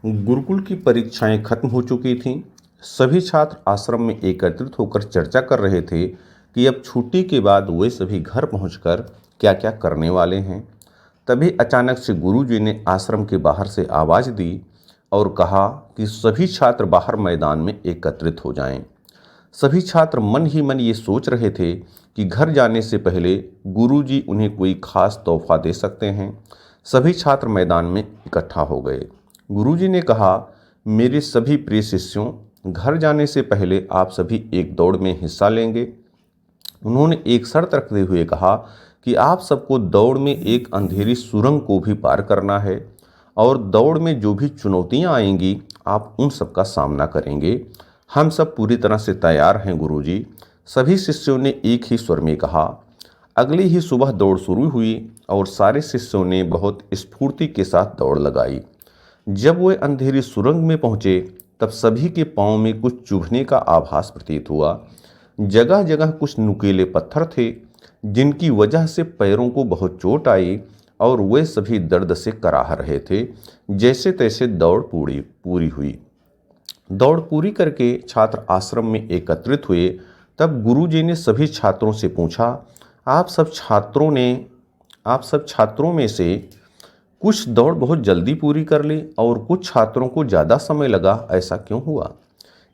गुरुकुल की परीक्षाएं खत्म हो चुकी थीं। सभी छात्र आश्रम में एकत्रित होकर चर्चा कर रहे थे कि अब छुट्टी के बाद वे सभी घर पहुंचकर क्या क्या करने वाले हैं। तभी अचानक से गुरुजी ने आश्रम के बाहर से आवाज़ दी और कहा कि सभी छात्र बाहर मैदान में एकत्रित हो जाएं। सभी छात्र मन ही मन ये सोच रहे थे कि घर जाने से पहले गुरुजी उन्हें कोई खास तोहफा दे सकते हैं। सभी छात्र मैदान में इकट्ठा हो गए। गुरुजी ने कहा, मेरे सभी प्रिय शिष्यों, घर जाने से पहले आप सभी एक दौड़ में हिस्सा लेंगे। उन्होंने एक शर्त रखते हुए कहा कि आप सबको दौड़ में एक अंधेरी सुरंग को भी पार करना है और दौड़ में जो भी चुनौतियां आएंगी आप उन सब का सामना करेंगे। हम सब पूरी तरह से तैयार हैं गुरुजी, सभी शिष्यों ने एक ही स्वर में कहा। अगली ही सुबह दौड़ शुरू हुई और सारे शिष्यों ने बहुत स्फूर्ति के साथ दौड़ लगाई। जब वे अंधेरी सुरंग में पहुंचे तब सभी के पांव में कुछ चुभने का आभास प्रतीत हुआ। जगह जगह कुछ नुकीले पत्थर थे जिनकी वजह से पैरों को बहुत चोट आई और वे सभी दर्द से कराह रहे थे। जैसे तैसे दौड़ पूरी हुई। दौड़ पूरी करके छात्र आश्रम में एकत्रित हुए। तब गुरुजी ने सभी छात्रों से पूछा, आप सब छात्रों में से कुछ दौड़ बहुत जल्दी पूरी कर ली और कुछ छात्रों को ज़्यादा समय लगा, ऐसा क्यों हुआ?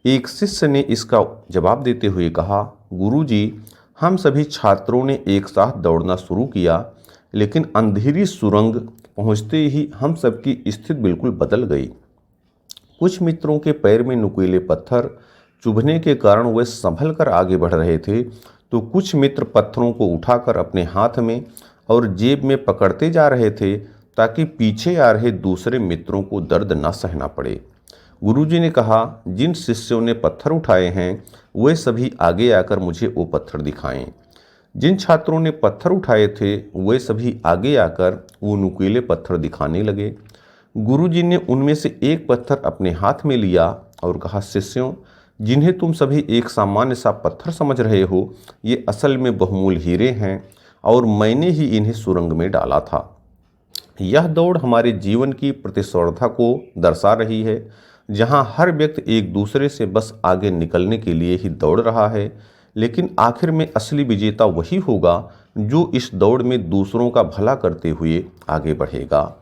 एक शिष्य ने इसका जवाब देते हुए कहा, गुरुजी, हम सभी छात्रों ने एक साथ दौड़ना शुरू किया, लेकिन अंधेरी सुरंग पहुंचते ही हम सबकी स्थिति बिल्कुल बदल गई। कुछ मित्रों के पैर में नुकीले पत्थर चुभने के कारण वे संभल कर आगे बढ़ रहे थे, तो कुछ मित्र पत्थरों को उठाकर अपने हाथ में और जेब में पकड़ते जा रहे थे ताकि पीछे आ रहे दूसरे मित्रों को दर्द न सहना पड़े। गुरुजी ने कहा, जिन शिष्यों ने पत्थर उठाए हैं वे सभी आगे आकर मुझे वो पत्थर दिखाएं। जिन छात्रों ने पत्थर उठाए थे वे सभी आगे आकर वो नुकीले पत्थर दिखाने लगे। गुरुजी ने उनमें से एक पत्थर अपने हाथ में लिया और कहा, शिष्यों, जिन्हें तुम सभी एक सामान्य सा पत्थर समझ रहे हो, ये असल में बहुमूल्य हीरे हैं और मैंने ही इन्हें सुरंग में डाला था। यह दौड़ हमारे जीवन की प्रतिस्पर्धा को दर्शा रही है, जहां हर व्यक्ति एक दूसरे से बस आगे निकलने के लिए ही दौड़ रहा है, लेकिन आखिर में असली विजेता वही होगा जो इस दौड़ में दूसरों का भला करते हुए आगे बढ़ेगा।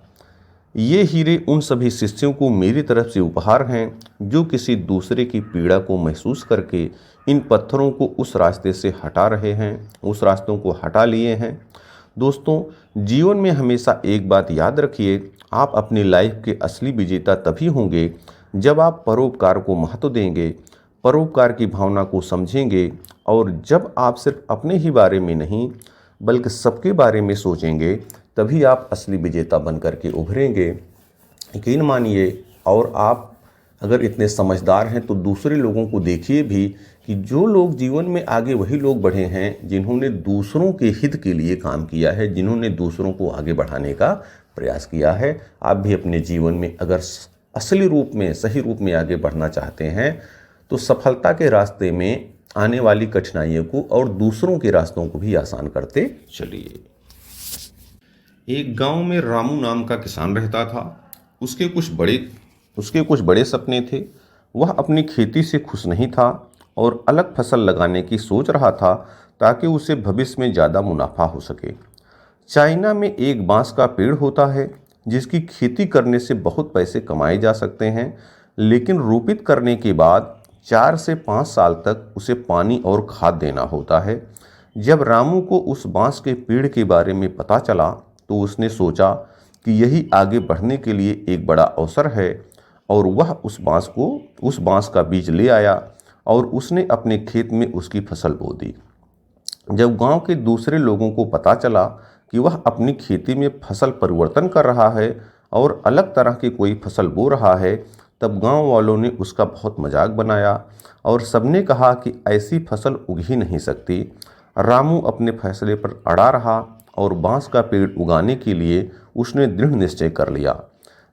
ये हीरे उन सभी शिष्यों को मेरी तरफ से उपहार हैं जो किसी दूसरे की पीड़ा को महसूस करके इन पत्थरों को उस रास्ते से हटा रहे हैं, उस रास्तों को हटा लिए हैं। दोस्तों, जीवन में हमेशा एक बात याद रखिए, आप अपनी लाइफ के असली विजेता तभी होंगे जब आप परोपकार को महत्व देंगे, परोपकार की भावना को समझेंगे और जब आप सिर्फ अपने ही बारे में नहीं बल्कि सबके बारे में सोचेंगे, तभी आप असली विजेता बनकर के उभरेंगे। यकीन मानिए, और आप अगर इतने समझदार हैं तो दूसरे लोगों को देखिए भी कि जो लोग जीवन में आगे वही लोग बढ़े हैं जिन्होंने दूसरों के हित के लिए काम किया है, जिन्होंने दूसरों को आगे बढ़ाने का प्रयास किया है। आप भी अपने जीवन में अगर असली रूप में, सही रूप में आगे बढ़ना चाहते हैं तो सफलता के रास्ते में आने वाली कठिनाइयों को और दूसरों के रास्तों को भी आसान करते चलिए। एक गांव में रामू नाम का किसान रहता था। उसके कुछ बड़े सपने थे। वह अपनी खेती से खुश नहीं था और अलग फसल लगाने की सोच रहा था ताकि उसे भविष्य में ज़्यादा मुनाफा हो सके। चाइना में एक बांस का पेड़ होता है जिसकी खेती करने से बहुत पैसे कमाए जा सकते हैं, लेकिन रोपित करने के बाद 4 से 5 साल तक उसे पानी और खाद देना होता है। जब रामू को उस बांस के पेड़ के बारे में पता चला तो उसने सोचा कि यही आगे बढ़ने के लिए एक बड़ा अवसर है और वह उस बांस का बीज ले आया और उसने अपने खेत में उसकी फसल बो दी। जब गांव के दूसरे लोगों को पता चला कि वह अपनी खेती में फसल परिवर्तन कर रहा है और अलग तरह की कोई फसल बो रहा है, तब गांव वालों ने उसका बहुत मजाक बनाया और सबने कहा कि ऐसी फसल उग ही नहीं सकती। रामू अपने फैसले पर अड़ा रहा और बांस का पेड़ उगाने के लिए उसने दृढ़ निश्चय कर लिया।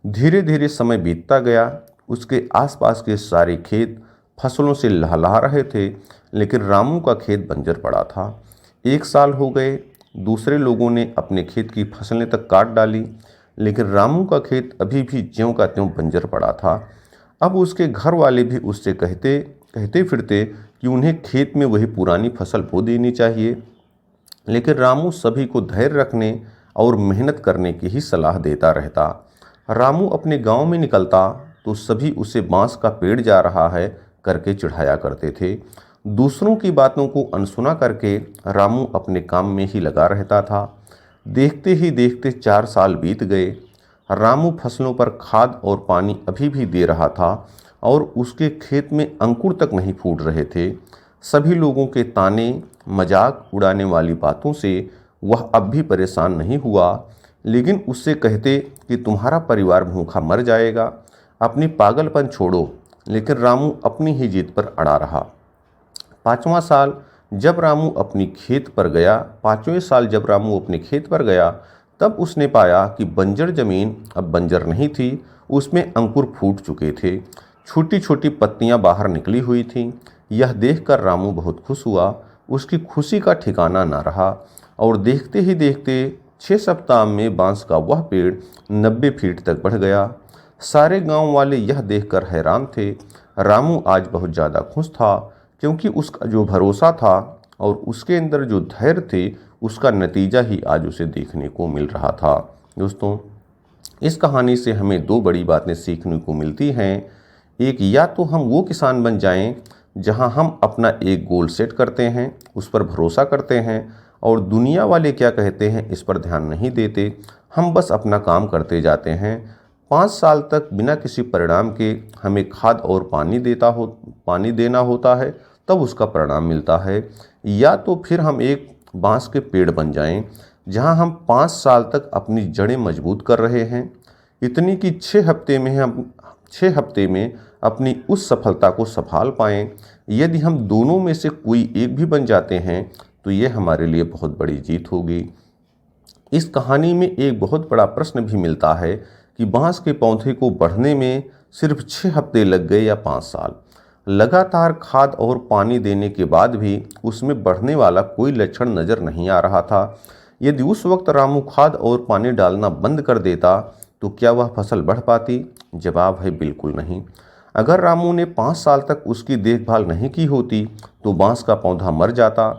धीरे धीरे समय बीतता गया। उसके आसपास के सारे खेत फसलों से लहलहा रहे थे, लेकिन रामू का खेत बंजर पड़ा था। 1 साल हो गए। दूसरे लोगों ने अपने खेत की फसलें तक काट डाली, लेकिन रामू का खेत अभी भी ज्यों का त्यों बंजर पड़ा था। अब उसके घर वाले भी उससे कहते फिरते कि उन्हें खेत में वही पुरानी फसल बो देनी चाहिए, लेकिन रामू सभी को धैर्य रखने और मेहनत करने की ही सलाह देता रहता। रामू अपने गांव में निकलता तो सभी उसे बांस का पेड़ जा रहा है करके चिढ़ाया करते थे। दूसरों की बातों को अनसुना करके रामू अपने काम में ही लगा रहता था। देखते ही देखते 4 साल बीत गए। रामू फसलों पर खाद और पानी अभी भी दे रहा था और उसके खेत में अंकुर तक नहीं फूट रहे थे। सभी लोगों के ताने मजाक उड़ाने वाली बातों से वह अब भी परेशान नहीं हुआ, लेकिन उससे कहते कि तुम्हारा परिवार भूखा मर जाएगा, अपनी पागलपन छोड़ो। लेकिन रामू अपनी ही जिद पर अड़ा रहा। 5वां साल जब रामू अपनी खेत पर गया 5वें साल जब रामू अपने खेत पर गया, तब उसने पाया कि बंजर जमीन अब बंजर नहीं थी, उसमें अंकुर फूट चुके थे। छोटी छोटी पत्तियां बाहर निकली हुई थीं। यह देखकर रामू बहुत खुश हुआ। उसकी खुशी का ठिकाना न रहा और देखते ही देखते 6 सप्ताह में बांस का वह पेड़ 90 फीट तक बढ़ गया। सारे गांव वाले यह देखकर हैरान थे। रामू आज बहुत ज़्यादा खुश था, क्योंकि उसका जो भरोसा था और उसके अंदर जो धैर्य थे, उसका नतीजा ही आज उसे देखने को मिल रहा था। दोस्तों, इस कहानी से हमें 2 बड़ी बातें सीखने को मिलती हैं। एक, या तो हम वो किसान बन जाएं जहां हम अपना एक गोल सेट करते हैं, उस पर भरोसा करते हैं और दुनिया वाले क्या कहते हैं इस पर ध्यान नहीं देते, हम बस अपना काम करते जाते हैं। 5 साल तक बिना किसी परिणाम के हमें खाद और पानी देना होता है, तब उसका परिणाम मिलता है। या तो फिर हम एक बांस के पेड़ बन जाएं जहां हम 5 साल तक अपनी जड़ें मजबूत कर रहे हैं, इतनी कि 6 हफ्ते में अपनी उस सफलता को संभाल पाएं। यदि हम दोनों में से कोई एक भी बन जाते हैं तो ये हमारे लिए बहुत बड़ी जीत होगी। इस कहानी में एक बहुत बड़ा प्रश्न भी मिलता है कि बांस के पौधे को बढ़ने में सिर्फ 6 हफ्ते लग गए या 5 साल। लगातार खाद और पानी देने के बाद भी उसमें बढ़ने वाला कोई लक्षण नज़र नहीं आ रहा था। यदि उस वक्त रामू खाद और पानी डालना बंद कर देता तो क्या वह फसल बढ़ पाती? जवाब है बिल्कुल नहीं। अगर रामू ने 5 साल तक उसकी देखभाल नहीं की होती तो बांस का पौधा मर जाता।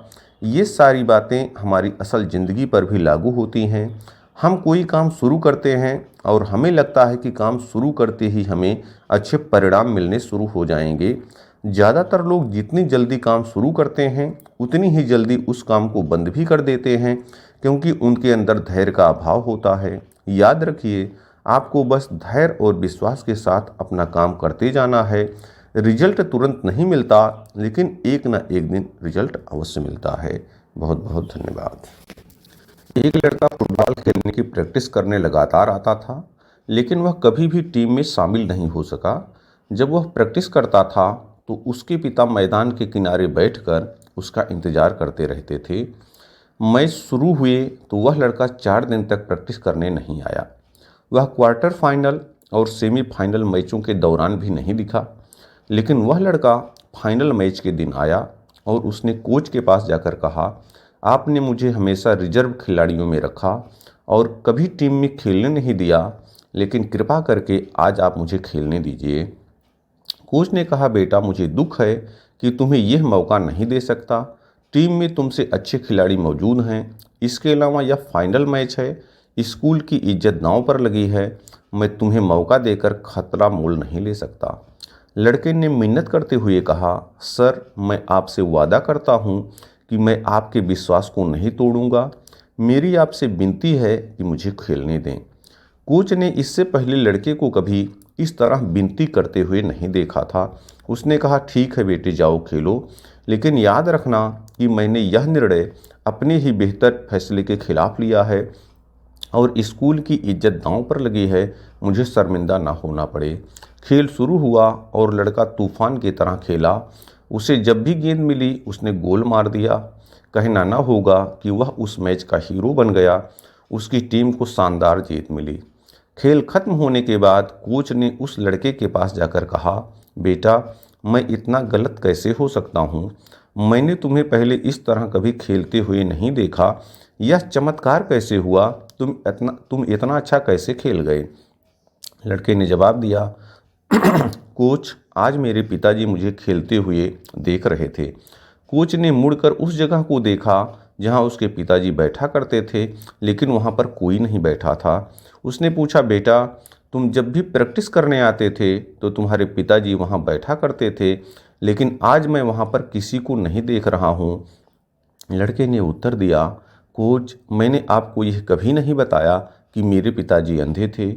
ये सारी बातें हमारी असल ज़िंदगी पर भी लागू होती हैं। हम कोई काम शुरू करते हैं और हमें लगता है कि काम शुरू करते ही हमें अच्छे परिणाम मिलने शुरू हो जाएंगे। ज़्यादातर लोग जितनी जल्दी काम शुरू करते हैं उतनी ही जल्दी उस काम को बंद भी कर देते हैं, क्योंकि उनके अंदर धैर्य का अभाव होता है। याद रखिए, आपको बस धैर्य और विश्वास के साथ अपना काम करते जाना है। रिजल्ट तुरंत नहीं मिलता, लेकिन एक ना एक दिन रिजल्ट अवश्य मिलता है। बहुत बहुत धन्यवाद। एक लड़का फुटबॉल खेलने की प्रैक्टिस करने लगातार आता था, लेकिन वह कभी भी टीम में शामिल नहीं हो सका। जब वह प्रैक्टिस करता था तो उसके पिता मैदान के किनारे बैठकर उसका इंतजार करते रहते थे। मैच शुरू हुए तो वह लड़का 4 दिन तक प्रैक्टिस करने नहीं आया। वह क्वार्टर फाइनल और सेमीफाइनल मैचों के दौरान भी नहीं दिखा। लेकिन वह लड़का फाइनल मैच के दिन आया और उसने कोच के पास जाकर कहा, आपने मुझे हमेशा रिजर्व खिलाड़ियों में रखा और कभी टीम में खेलने नहीं दिया, लेकिन कृपा करके आज आप मुझे खेलने दीजिए। कोच ने कहा, बेटा, मुझे दुख है कि तुम्हें यह मौका नहीं दे सकता। टीम में तुमसे अच्छे खिलाड़ी मौजूद हैं। इसके अलावा यह फाइनल मैच है, स्कूल की इज्जत दांव पर लगी है। मैं तुम्हें मौका देकर खतरा मोल नहीं ले सकता। लड़के ने मिन्नत करते हुए कहा, सर, मैं आपसे वादा करता हूँ कि मैं आपके विश्वास को नहीं तोड़ूंगा। मेरी आपसे विनती है कि मुझे खेलने दें। कोच ने इससे पहले लड़के को कभी इस तरह विनती करते हुए नहीं देखा था। उसने कहा, ठीक है बेटे, जाओ खेलो, लेकिन याद रखना कि मैंने यह निर्णय अपने ही बेहतर फैसले के खिलाफ लिया है और स्कूल की इज्जत दांव पर लगी है। मुझे शर्मिंदा ना होना पड़े। खेल शुरू हुआ और लड़का तूफान की तरह खेला। उसे जब भी गेंद मिली उसने गोल मार दिया। कहना ना होगा कि वह उस मैच का हीरो बन गया। उसकी टीम को शानदार जीत मिली। खेल खत्म होने के बाद कोच ने उस लड़के के पास जाकर कहा, बेटा, मैं इतना गलत कैसे हो सकता हूँ? मैंने तुम्हें पहले इस तरह कभी खेलते हुए नहीं देखा। यह चमत्कार कैसे हुआ तुम इतना अच्छा कैसे खेल गए? लड़के ने जवाब दिया, कोच, आज मेरे पिताजी मुझे खेलते हुए देख रहे थे। कोच ने मुड़कर उस जगह को देखा जहां उसके पिताजी बैठा करते थे, लेकिन वहां पर कोई नहीं बैठा था। उसने पूछा, बेटा, तुम जब भी प्रैक्टिस करने आते थे तो तुम्हारे पिताजी वहां बैठा करते थे, लेकिन आज मैं वहां पर किसी को नहीं देख रहा हूं। लड़के ने उत्तर दिया, कोच, मैंने आपको यह कभी नहीं बताया कि मेरे पिताजी अंधे थे।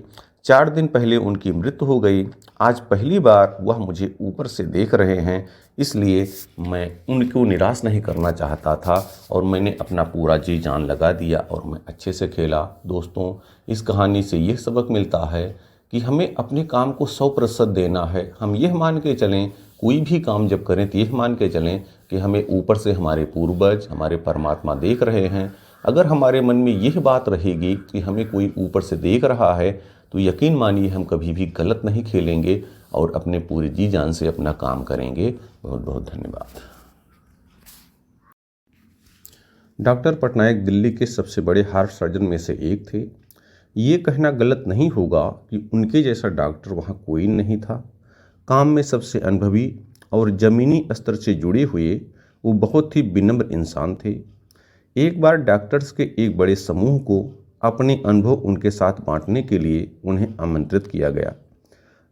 4 दिन पहले उनकी मृत्यु हो गई। आज पहली बार वह मुझे ऊपर से देख रहे हैं, इसलिए मैं उनको निराश नहीं करना चाहता था और मैंने अपना पूरा जी जान लगा दिया और मैं अच्छे से खेला। दोस्तों, इस कहानी से यह सबक मिलता है कि हमें अपने काम को 100% देना है। हम यह मान के चलें, कोई भी काम जब करें तो यह मान के चलें कि हमें ऊपर से हमारे पूर्वज, हमारे परमात्मा देख रहे हैं। अगर हमारे मन में यह बात रहेगी कि हमें कोई ऊपर से देख रहा है, तो यकीन मानिए हम कभी भी गलत नहीं खेलेंगे और अपने पूरी जी जान से अपना काम करेंगे। बहुत बहुत धन्यवाद। डॉक्टर पटनायक दिल्ली के सबसे बड़े हार्ट सर्जन में से एक थे। ये कहना गलत नहीं होगा कि उनके जैसा डॉक्टर वहाँ कोई नहीं था। काम में सबसे अनुभवी और ज़मीनी स्तर से जुड़े हुए वो बहुत ही विनम्र इंसान थे। एक बार डॉक्टर्स के एक बड़े समूह को अपने अनुभव उनके साथ बांटने के लिए उन्हें आमंत्रित किया गया।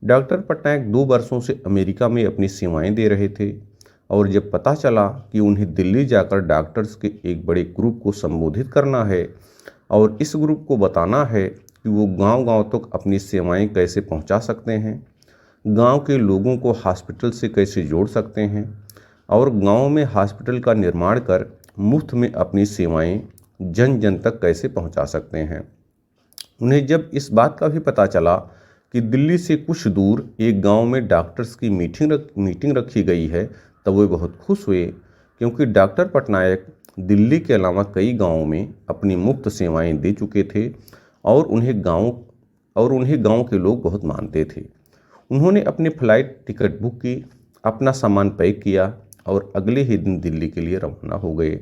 डॉक्टर पटनायक 2 वर्षों से अमेरिका में अपनी सेवाएं दे रहे थे और जब पता चला कि उन्हें दिल्ली जाकर डॉक्टर्स के एक बड़े ग्रुप को संबोधित करना है और इस ग्रुप को बताना है कि वो गांव-गांव तक अपनी सेवाएं कैसे पहुंचा सकते हैं, गांव के लोगों को हॉस्पिटल से कैसे जोड़ सकते हैं और गांव में हॉस्पिटल का निर्माण कर मुफ्त में अपनी सेवाएं जन जन तक कैसे पहुंचा सकते हैं। उन्हें जब इस बात का भी पता चला कि दिल्ली से कुछ दूर एक गांव में डॉक्टर्स की मीटिंग रखी गई है, तब वे बहुत खुश हुए, क्योंकि डॉक्टर पटनायक दिल्ली के अलावा कई गांवों में अपनी मुफ्त सेवाएं दे चुके थे और उन्हें गांव के लोग बहुत मानते थे। उन्होंने अपनी फ्लाइट टिकट बुक की, अपना सामान पैक किया और अगले ही दिन दिल्ली के लिए रवाना हो गए।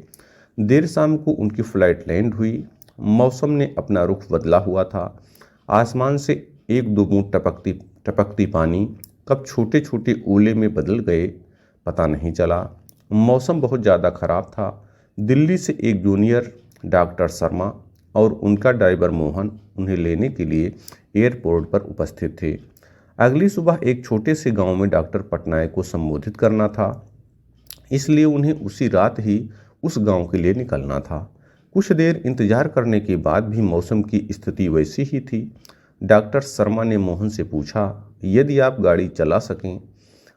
देर शाम को उनकी फ़्लाइट लैंड हुई। मौसम ने अपना रुख बदला हुआ था। आसमान से 1-2 बूंद टपकती पानी कब छोटे छोटे ओले में बदल गए पता नहीं चला। मौसम बहुत ज़्यादा ख़राब था। दिल्ली से एक जूनियर डॉक्टर शर्मा और उनका ड्राइवर मोहन उन्हें लेने के लिए एयरपोर्ट पर उपस्थित थे। अगली सुबह एक छोटे से गांव में डॉक्टर पटनायक को संबोधित करना था, इसलिए उन्हें उसी रात ही उस गांव के लिए निकलना था। कुछ देर इंतजार करने के बाद भी मौसम की स्थिति वैसी ही थी। डॉक्टर शर्मा ने मोहन से पूछा, यदि आप गाड़ी चला सकें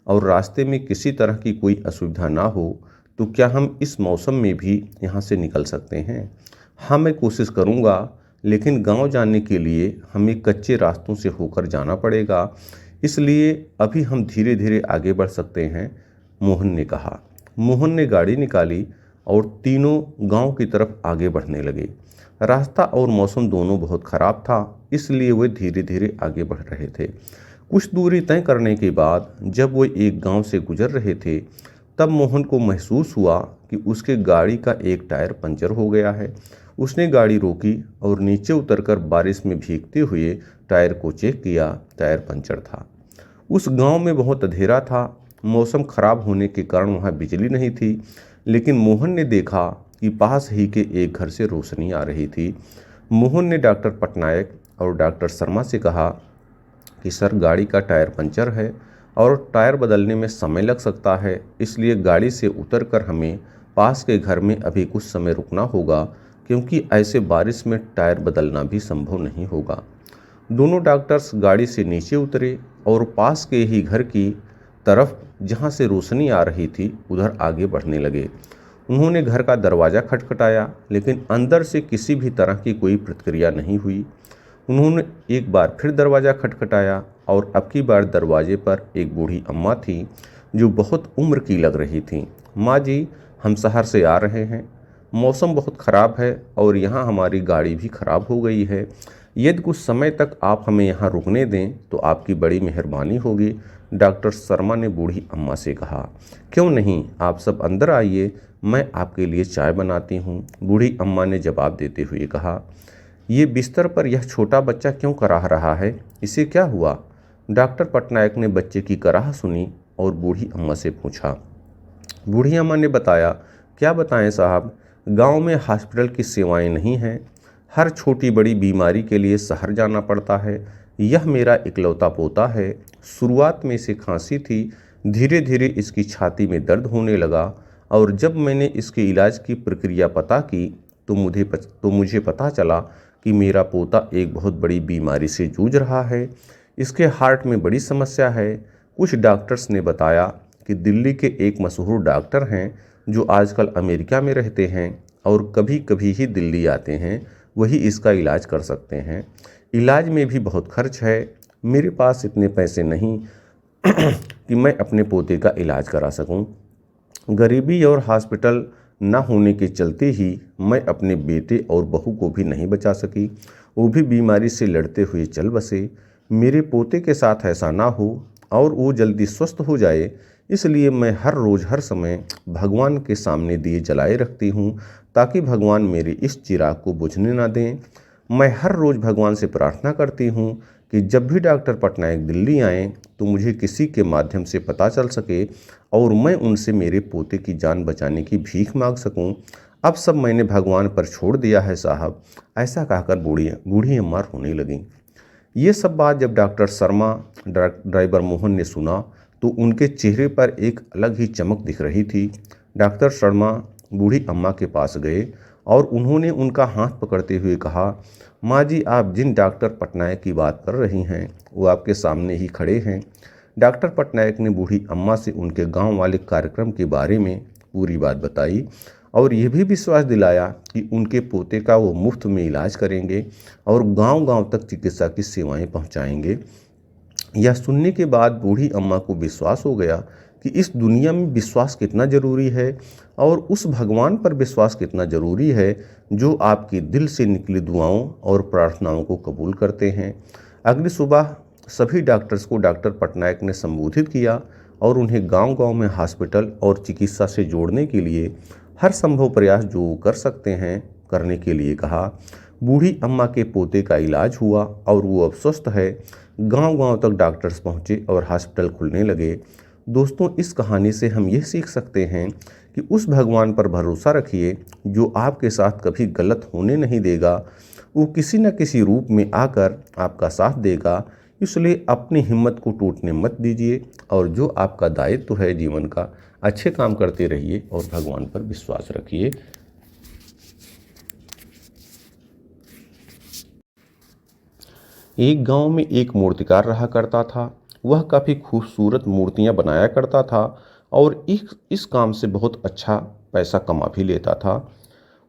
और रास्ते में किसी तरह की कोई असुविधा ना हो तो क्या हम इस मौसम में भी यहाँ से निकल सकते हैं? हाँ, मैं कोशिश करूँगा, लेकिन गांव जाने के लिए हमें कच्चे रास्तों से होकर जाना पड़ेगा, इसलिए अभी हम धीरे धीरे आगे बढ़ सकते हैं, मोहन ने कहा। मोहन ने गाड़ी निकाली और तीनों गांव की तरफ आगे बढ़ने लगे। रास्ता और मौसम दोनों बहुत ख़राब था, इसलिए वे धीरे धीरे आगे बढ़ रहे थे। कुछ दूरी तय करने के बाद जब वो एक गांव से गुजर रहे थे, तब मोहन को महसूस हुआ कि उसके गाड़ी का एक टायर पंचर हो गया है। उसने गाड़ी रोकी और नीचे उतरकर बारिश में भीगते हुए टायर को चेक किया। टायर पंचर था। उस गांव में बहुत अंधेरा था। मौसम खराब होने के कारण वहां बिजली नहीं थी, लेकिन मोहन ने देखा कि पास ही के एक घर से रोशनी आ रही थी। मोहन ने डॉक्टर पटनायक और डॉक्टर शर्मा से कहा कि सर, गाड़ी का टायर पंचर है और टायर बदलने में समय लग सकता है, इसलिए गाड़ी से उतरकर हमें पास के घर में अभी कुछ समय रुकना होगा, क्योंकि ऐसे बारिश में टायर बदलना भी संभव नहीं होगा। दोनों डॉक्टर्स गाड़ी से नीचे उतरे और पास के ही घर की तरफ जहां से रोशनी आ रही थी उधर आगे बढ़ने लगे। उन्होंने घर का दरवाज़ा खटखटाया, लेकिन अंदर से किसी भी तरह की कोई प्रतिक्रिया नहीं हुई। उन्होंने एक बार फिर दरवाज़ा खटखटाया और अब की बार दरवाजे पर एक बूढ़ी अम्मा थी जो बहुत उम्र की लग रही थी। माँ जी, हम शहर से आ रहे हैं, मौसम बहुत ख़राब है और यहाँ हमारी गाड़ी भी ख़राब हो गई है। यदि कुछ समय तक आप हमें यहाँ रुकने दें तो आपकी बड़ी मेहरबानी होगी। डॉक्टर शर्मा ने बूढ़ी अम्मा से कहा। क्यों नहीं, आप सब अंदर आइए, मैं आपके लिए चाय बनाती हूँ, बूढ़ी अम्मा ने जवाब देते हुए कहा। ये बिस्तर पर यह छोटा बच्चा क्यों कराह रहा है? इसे क्या हुआ? डॉक्टर पटनायक ने बच्चे की कराह सुनी और बूढ़ी अम्मा से पूछा। बूढ़ी अम्मा ने बताया, क्या बताएं साहब, गांव में हॉस्पिटल की सेवाएं नहीं हैं। हर छोटी बड़ी बीमारी के लिए शहर जाना पड़ता है। यह मेरा इकलौता पोता है। शुरुआत में इसे खांसी थी, धीरे धीरे इसकी छाती में दर्द होने लगा और जब मैंने इसके इलाज की प्रक्रिया पता की तो मुझे पता चला कि मेरा पोता एक बहुत बड़ी बीमारी से जूझ रहा है। इसके हार्ट में बड़ी समस्या है। कुछ डॉक्टर्स ने बताया कि दिल्ली के एक मशहूर डॉक्टर हैं जो आजकल अमेरिका में रहते हैं और कभी कभी ही दिल्ली आते हैं, वही इसका इलाज कर सकते हैं। इलाज में भी बहुत खर्च है। मेरे पास इतने पैसे नहीं कि मैं अपने पोते का इलाज करा सकूं। गरीबी और हॉस्पिटल न होने के चलते ही मैं अपने बेटे और बहू को भी नहीं बचा सकी। वो भी बीमारी से लड़ते हुए चल बसे। मेरे पोते के साथ ऐसा ना हो और वो जल्दी स्वस्थ हो जाए, इसलिए मैं हर रोज़ हर समय भगवान के सामने दिए जलाए रखती हूँ ताकि भगवान मेरे इस चिराग को बुझने ना दें। मैं हर रोज़ भगवान से प्रार्थना करती हूँ कि जब भी डॉक्टर पटनायक दिल्ली आएँ तो मुझे किसी के माध्यम से पता चल सके और मैं उनसे मेरे पोते की जान बचाने की भीख मांग सकूं। अब सब मैंने भगवान पर छोड़ दिया है साहब, ऐसा कहकर बूढ़ी अम्मा रोने लगी। ये सब बात जब डॉक्टर शर्मा ड्राइवर मोहन ने सुना तो उनके चेहरे पर एक अलग ही चमक दिख रही थी। डॉक्टर शर्मा बूढ़ी अम्मा के पास गए और उन्होंने उनका हाथ पकड़ते हुए कहा, माँ जी, आप जिन डॉक्टर पटनायक की बात कर रही हैं वो आपके सामने ही खड़े हैं। डॉक्टर पटनायक ने बूढ़ी अम्मा से उनके गांव वाले कार्यक्रम के बारे में पूरी बात बताई और यह भी विश्वास दिलाया कि उनके पोते का वो मुफ्त में इलाज करेंगे और गांव-गांव तक चिकित्सा की सेवाएं पहुंचाएंगे। यह सुनने के बाद बूढ़ी अम्मा को विश्वास हो गया कि इस दुनिया में विश्वास कितना ज़रूरी है और उस भगवान पर विश्वास कितना ज़रूरी है जो आपके दिल से निकली दुआओं और प्रार्थनाओं को कबूल करते हैं। अगली सुबह सभी डॉक्टर्स को डॉक्टर पटनायक ने संबोधित किया और उन्हें गांव-गांव में हॉस्पिटल और चिकित्सा से जोड़ने के लिए हर संभव प्रयास जो कर सकते हैं करने के लिए कहा। बूढ़ी अम्मा के पोते का इलाज हुआ और वो अब स्वस्थ है। गांव-गांव तक डॉक्टर्स पहुंचे और हॉस्पिटल खुलने लगे। दोस्तों, इस कहानी से हम यह सीख सकते हैं कि उस भगवान पर भरोसा रखिए जो आपके साथ कभी गलत होने नहीं देगा। वो किसी न किसी रूप में आकर आपका साथ देगा। इसलिए अपनी हिम्मत को टूटने मत दीजिए और जो आपका दायित्व है जीवन का, अच्छे काम करते रहिए और भगवान पर विश्वास रखिए। एक गांव में एक मूर्तिकार रहा करता था। वह काफ़ी खूबसूरत मूर्तियां बनाया करता था और इस काम से बहुत अच्छा पैसा कमा भी लेता था।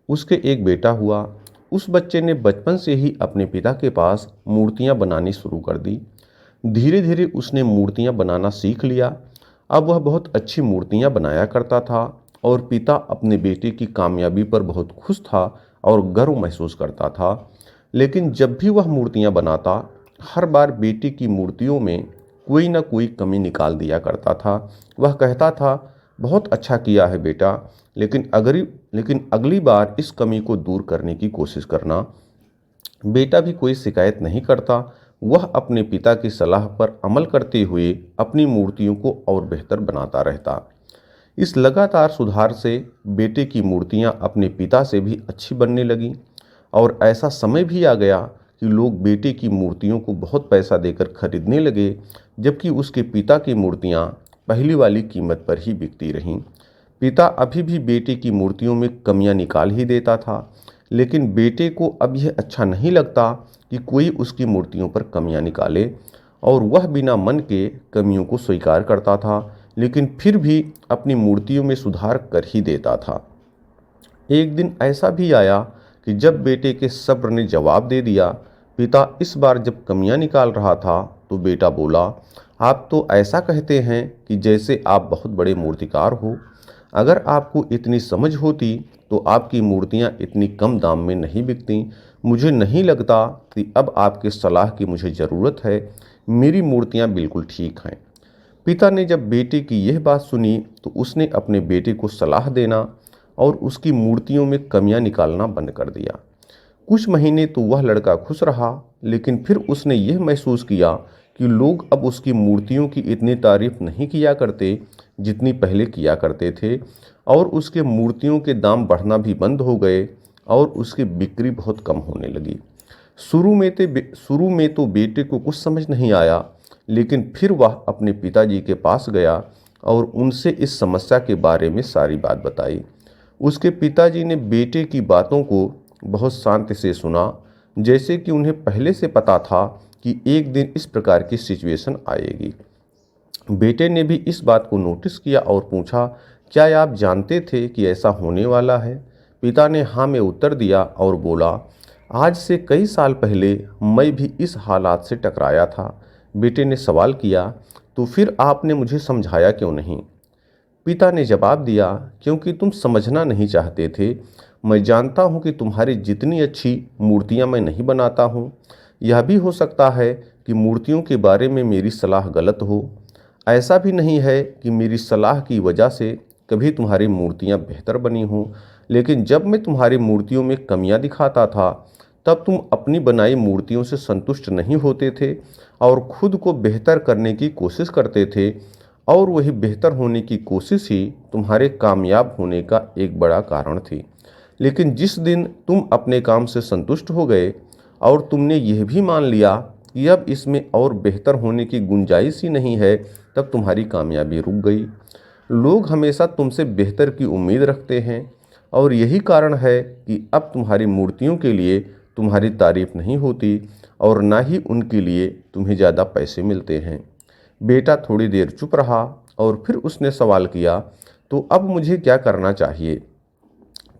उसके एक बेटा हुआ। उस बच्चे ने बचपन से ही अपने पिता के पास मूर्तियां बनानी शुरू कर दी। धीरे धीरे उसने मूर्तियां बनाना सीख लिया। अब वह बहुत अच्छी मूर्तियां बनाया करता था और पिता अपने बेटे की कामयाबी पर बहुत खुश था और गर्व महसूस करता था। लेकिन जब भी वह मूर्तियां बनाता, हर बार बेटे की मूर्तियों में कोई ना कोई कमी निकाल दिया करता था। वह कहता था, बहुत अच्छा किया है बेटा, लेकिन अगली बार इस कमी को दूर करने की कोशिश करना। बेटा भी कोई शिकायत नहीं करता। वह अपने पिता की सलाह पर अमल करते हुए अपनी मूर्तियों को और बेहतर बनाता रहता। इस लगातार सुधार से बेटे की मूर्तियां अपने पिता से भी अच्छी बनने लगीं और ऐसा समय भी आ गया कि लोग बेटे की मूर्तियों को बहुत पैसा देकर खरीदने लगे, जबकि उसके पिता की मूर्तियां पहली वाली कीमत पर ही बिकती रहीं। पिता अभी भी बेटे की मूर्तियों में कमियां निकाल ही देता था, लेकिन बेटे को अब यह अच्छा नहीं लगता कि कोई उसकी मूर्तियों पर कमियां निकाले और वह बिना मन के कमियों को स्वीकार करता था, लेकिन फिर भी अपनी मूर्तियों में सुधार कर ही देता था। एक दिन ऐसा भी आया कि जब बेटे के सब्र ने जवाब दे दिया। पिता इस बार जब कमियां निकाल रहा था तो बेटा बोला, आप तो ऐसा कहते हैं कि जैसे आप बहुत बड़े मूर्तिकार हो। अगर आपको इतनी समझ होती तो आपकी मूर्तियां इतनी कम दाम में नहीं बिकती। मुझे नहीं लगता कि अब आपके सलाह की मुझे ज़रूरत है। मेरी मूर्तियां बिल्कुल ठीक हैं। पिता ने जब बेटे की यह बात सुनी तो उसने अपने बेटे को सलाह देना और उसकी मूर्तियों में कमियां निकालना बंद कर दिया। कुछ महीने तो वह लड़का खुश रहा, लेकिन फिर उसने यह महसूस किया कि लोग अब उसकी मूर्तियों की इतनी तारीफ नहीं किया करते जितनी पहले किया करते थे, और उसके मूर्तियों के दाम बढ़ना भी बंद हो गए और उसकी बिक्री बहुत कम होने लगी। शुरू में तो बेटे को कुछ समझ नहीं आया, लेकिन फिर वह अपने पिताजी के पास गया और उनसे इस समस्या के बारे में सारी बात बताई। उसके पिताजी ने बेटे की बातों को बहुत शांति से सुना, जैसे कि उन्हें पहले से पता था कि एक दिन इस प्रकार की सिचुएशन आएगी। बेटे ने भी इस बात को नोटिस किया और पूछा, क्या आप जानते थे कि ऐसा होने वाला है? पिता ने हाँ में उत्तर दिया और बोला, आज से कई साल पहले मैं भी इस हालात से टकराया था। बेटे ने सवाल किया, तो फिर आपने मुझे समझाया क्यों नहीं? पिता ने जवाब दिया, क्योंकि तुम समझना नहीं चाहते थे। मैं जानता हूँ कि तुम्हारी जितनी अच्छी मूर्तियाँ मैं नहीं बनाता हूँ। यह भी हो सकता है कि मूर्तियों के बारे में मेरी सलाह गलत हो। ऐसा भी नहीं है कि मेरी सलाह की वजह से कभी तुम्हारी मूर्तियाँ बेहतर बनी हों, लेकिन जब मैं तुम्हारी मूर्तियों में कमियां दिखाता था, तब तुम अपनी बनाई मूर्तियों से संतुष्ट नहीं होते थे और खुद को बेहतर करने की कोशिश करते थे, और वही बेहतर होने की कोशिश ही तुम्हारे कामयाब होने का एक बड़ा कारण थी। लेकिन जिस दिन तुम अपने काम से संतुष्ट हो गए और तुमने यह भी मान लिया कि अब इसमें और बेहतर होने की गुंजाइश ही नहीं है, तब तुम्हारी कामयाबी रुक गई। लोग हमेशा तुमसे बेहतर की उम्मीद रखते हैं, और यही कारण है कि अब तुम्हारी मूर्तियों के लिए तुम्हारी तारीफ नहीं होती और ना ही उनके लिए तुम्हें ज़्यादा पैसे मिलते हैं। बेटा थोड़ी देर चुप रहा और फिर उसने सवाल किया, तो अब मुझे क्या करना चाहिए?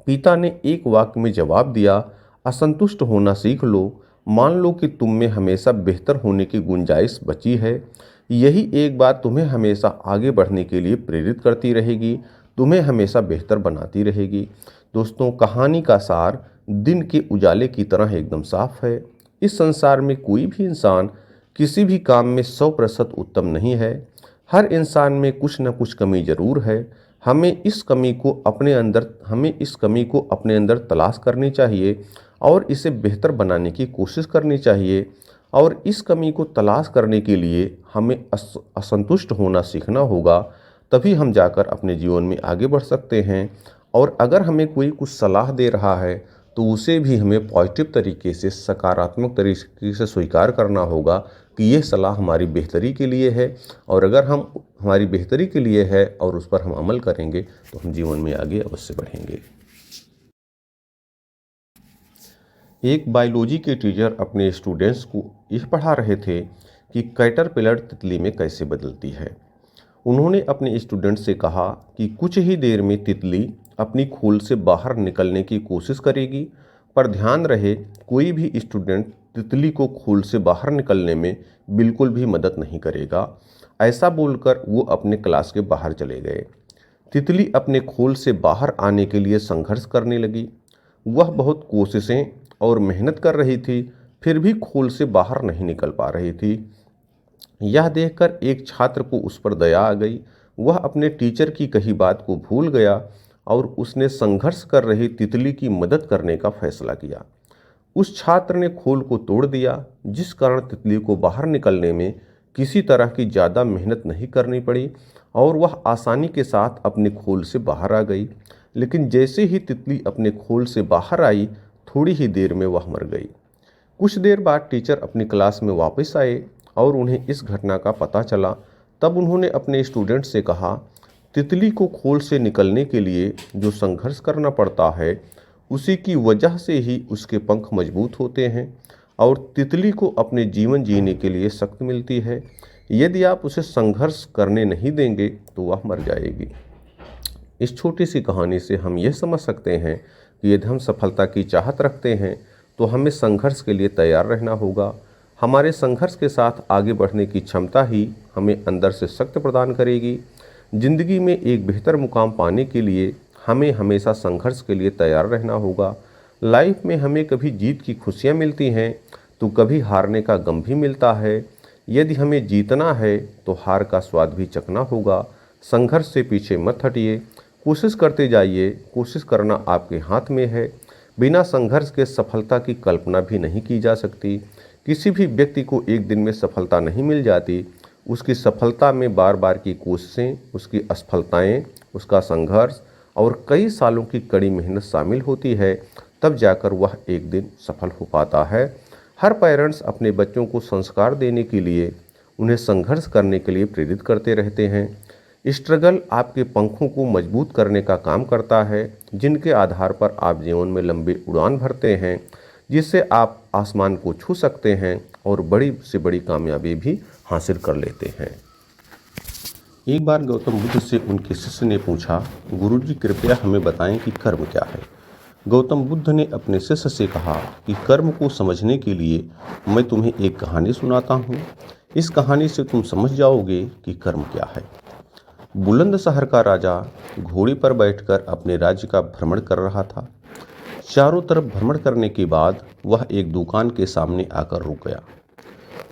पिता ने एक वाक्य में जवाब दिया, असंतुष्ट होना सीख लो। मान लो कि तुम में हमेशा बेहतर होने की गुंजाइश बची है। यही एक बात तुम्हें हमेशा आगे बढ़ने के लिए प्रेरित करती रहेगी, तुम्हें हमेशा बेहतर बनाती रहेगी। दोस्तों, कहानी का सार दिन के उजाले की तरह एकदम साफ है। इस संसार में कोई भी इंसान किसी भी काम में 100% उत्तम नहीं है। हर इंसान में कुछ न कुछ कमी जरूर है। हमें इस कमी को अपने अंदर तलाश करनी चाहिए और इसे बेहतर बनाने की कोशिश करनी चाहिए। और इस कमी को तलाश करने के लिए हमें असंतुष्ट होना सीखना होगा, तभी हम जाकर अपने जीवन में आगे बढ़ सकते हैं। और अगर हमें कोई कुछ सलाह दे रहा है तो उसे भी हमें पॉजिटिव तरीके से, सकारात्मक तरीके से स्वीकार करना होगा कि यह सलाह हमारी बेहतरी के लिए है, और अगर हम हमारी बेहतरी के लिए है और उस पर हम अमल करेंगे तो हम जीवन में आगे अवश्य बढ़ेंगे। एक बायोलॉजी के टीचर अपने स्टूडेंट्स को यह पढ़ा रहे थे कि कैटरपिलर तितली में कैसे बदलती है। उन्होंने अपने स्टूडेंट से कहा कि कुछ ही देर में तितली अपनी खोल से बाहर निकलने की कोशिश करेगी, पर ध्यान रहे कोई भी स्टूडेंट तितली को खोल से बाहर निकलने में बिल्कुल भी मदद नहीं करेगा। ऐसा बोलकर वो अपने क्लास के बाहर चले गए। तितली अपने खोल से बाहर आने के लिए संघर्ष करने लगी। वह बहुत कोशिशें और मेहनत कर रही थी, फिर भी खोल से बाहर नहीं निकल पा रही थी। यह देखकर एक छात्र को उस पर दया आ गई। वह अपने टीचर की कही बात को भूल गया और उसने संघर्ष कर रही तितली की मदद करने का फैसला किया। उस छात्र ने खोल को तोड़ दिया, जिस कारण तितली को बाहर निकलने में किसी तरह की ज़्यादा मेहनत नहीं करनी पड़ी और वह आसानी के साथ अपने खोल से बाहर आ गई। लेकिन जैसे ही तितली अपने खोल से बाहर आई, थोड़ी ही देर में वह मर गई। कुछ देर बाद टीचर अपनी क्लास में वापस आए और उन्हें इस घटना का पता चला। तब उन्होंने अपने स्टूडेंट से कहा, तितली को खोल से निकलने के लिए जो संघर्ष करना पड़ता है, उसी की वजह से ही उसके पंख मजबूत होते हैं और तितली को अपने जीवन जीने के लिए शक्ति मिलती है। यदि आप उसे संघर्ष करने नहीं देंगे तो वह मर जाएगी। इस छोटी सी कहानी से हम यह समझ सकते हैं कि यदि हम सफलता की चाहत रखते हैं तो हमें संघर्ष के लिए तैयार रहना होगा। हमारे संघर्ष के साथ आगे बढ़ने की क्षमता ही हमें अंदर से शक्ति प्रदान करेगी। जिंदगी में एक बेहतर मुकाम पाने के लिए हमें हमेशा संघर्ष के लिए तैयार रहना होगा। लाइफ में हमें कभी जीत की खुशियाँ मिलती हैं तो कभी हारने का गम भी मिलता है। यदि हमें जीतना है तो हार का स्वाद भी चखना होगा। संघर्ष से पीछे मत हटिए, कोशिश करते जाइए। कोशिश करना आपके हाथ में है। बिना संघर्ष के सफलता की कल्पना भी नहीं की जा सकती। किसी भी व्यक्ति को एक दिन में सफलता नहीं मिल जाती। उसकी सफलता में बार बार की कोशिशें, उसकी असफलताएं, उसका संघर्ष और कई सालों की कड़ी मेहनत शामिल होती है, तब जाकर वह एक दिन सफल हो पाता है। हर पेरेंट्स अपने बच्चों को संस्कार देने के लिए, उन्हें संघर्ष करने के लिए प्रेरित करते रहते हैं। स्ट्रगल आपके पंखों को मजबूत करने का काम करता है, जिनके आधार पर आप जीवन में लंबी उड़ान भरते हैं, जिससे आप आसमान को छू सकते हैं और बड़ी से बड़ी कामयाबी भी हासिल कर लेते हैं। एक बार गौतम बुद्ध से उनके शिष्य ने पूछा, गुरुजी कृपया हमें बताएं कि कर्म क्या है। गौतम बुद्ध ने अपने शिष्य से कहा कि कर्म को समझने के लिए मैं तुम्हें एक कहानी सुनाता हूँ। इस कहानी से तुम समझ जाओगे कि कर्म क्या है। बुलंद शहर का राजा घोड़े पर बैठकर अपने राज्य का भ्रमण कर रहा था। चारों तरफ भ्रमण करने के बाद वह एक दुकान के सामने आकर रुक गया।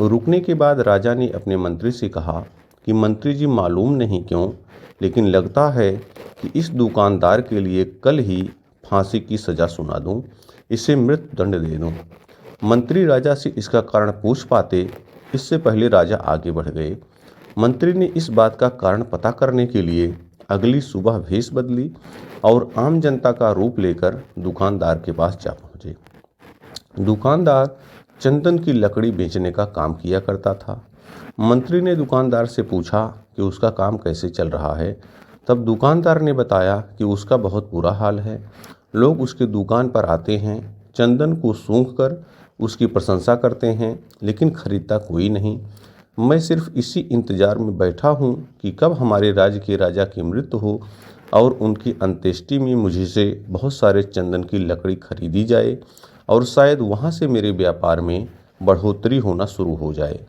रुकने के बाद राजा ने अपने मंत्री से कहा कि मंत्री जी, मालूम नहीं क्यों, लेकिन लगता है कि इस दुकानदार के लिए कल ही फांसी की सज़ा सुना दूं, इसे मृत्यु दंड दे दूं। मंत्री राजा से इसका कारण पूछ पाते, इससे पहले राजा आगे बढ़ गए। मंत्री ने इस बात का कारण पता करने के लिए अगली सुबह भेष बदली और आम जनता का रूप लेकर दुकानदार के पास जा पहुंचे। दुकानदार चंदन की लकड़ी बेचने का काम किया करता था। मंत्री ने दुकानदार से पूछा कि उसका काम कैसे चल रहा है। तब दुकानदार ने बताया कि उसका बहुत बुरा हाल है। लोग उसकी दुकान पर आते हैं, चंदन को सूंघकर उसकी प्रशंसा करते हैं, लेकिन खरीदता कोई नहीं। मैं सिर्फ इसी इंतजार में बैठा हूँ कि कब हमारे राज्य के राजा की मृत्यु हो और उनकी अंत्येष्टि में मुझे से बहुत सारे चंदन की लकड़ी खरीदी जाए और शायद वहाँ से मेरे व्यापार में बढ़ोतरी होना शुरू हो जाए।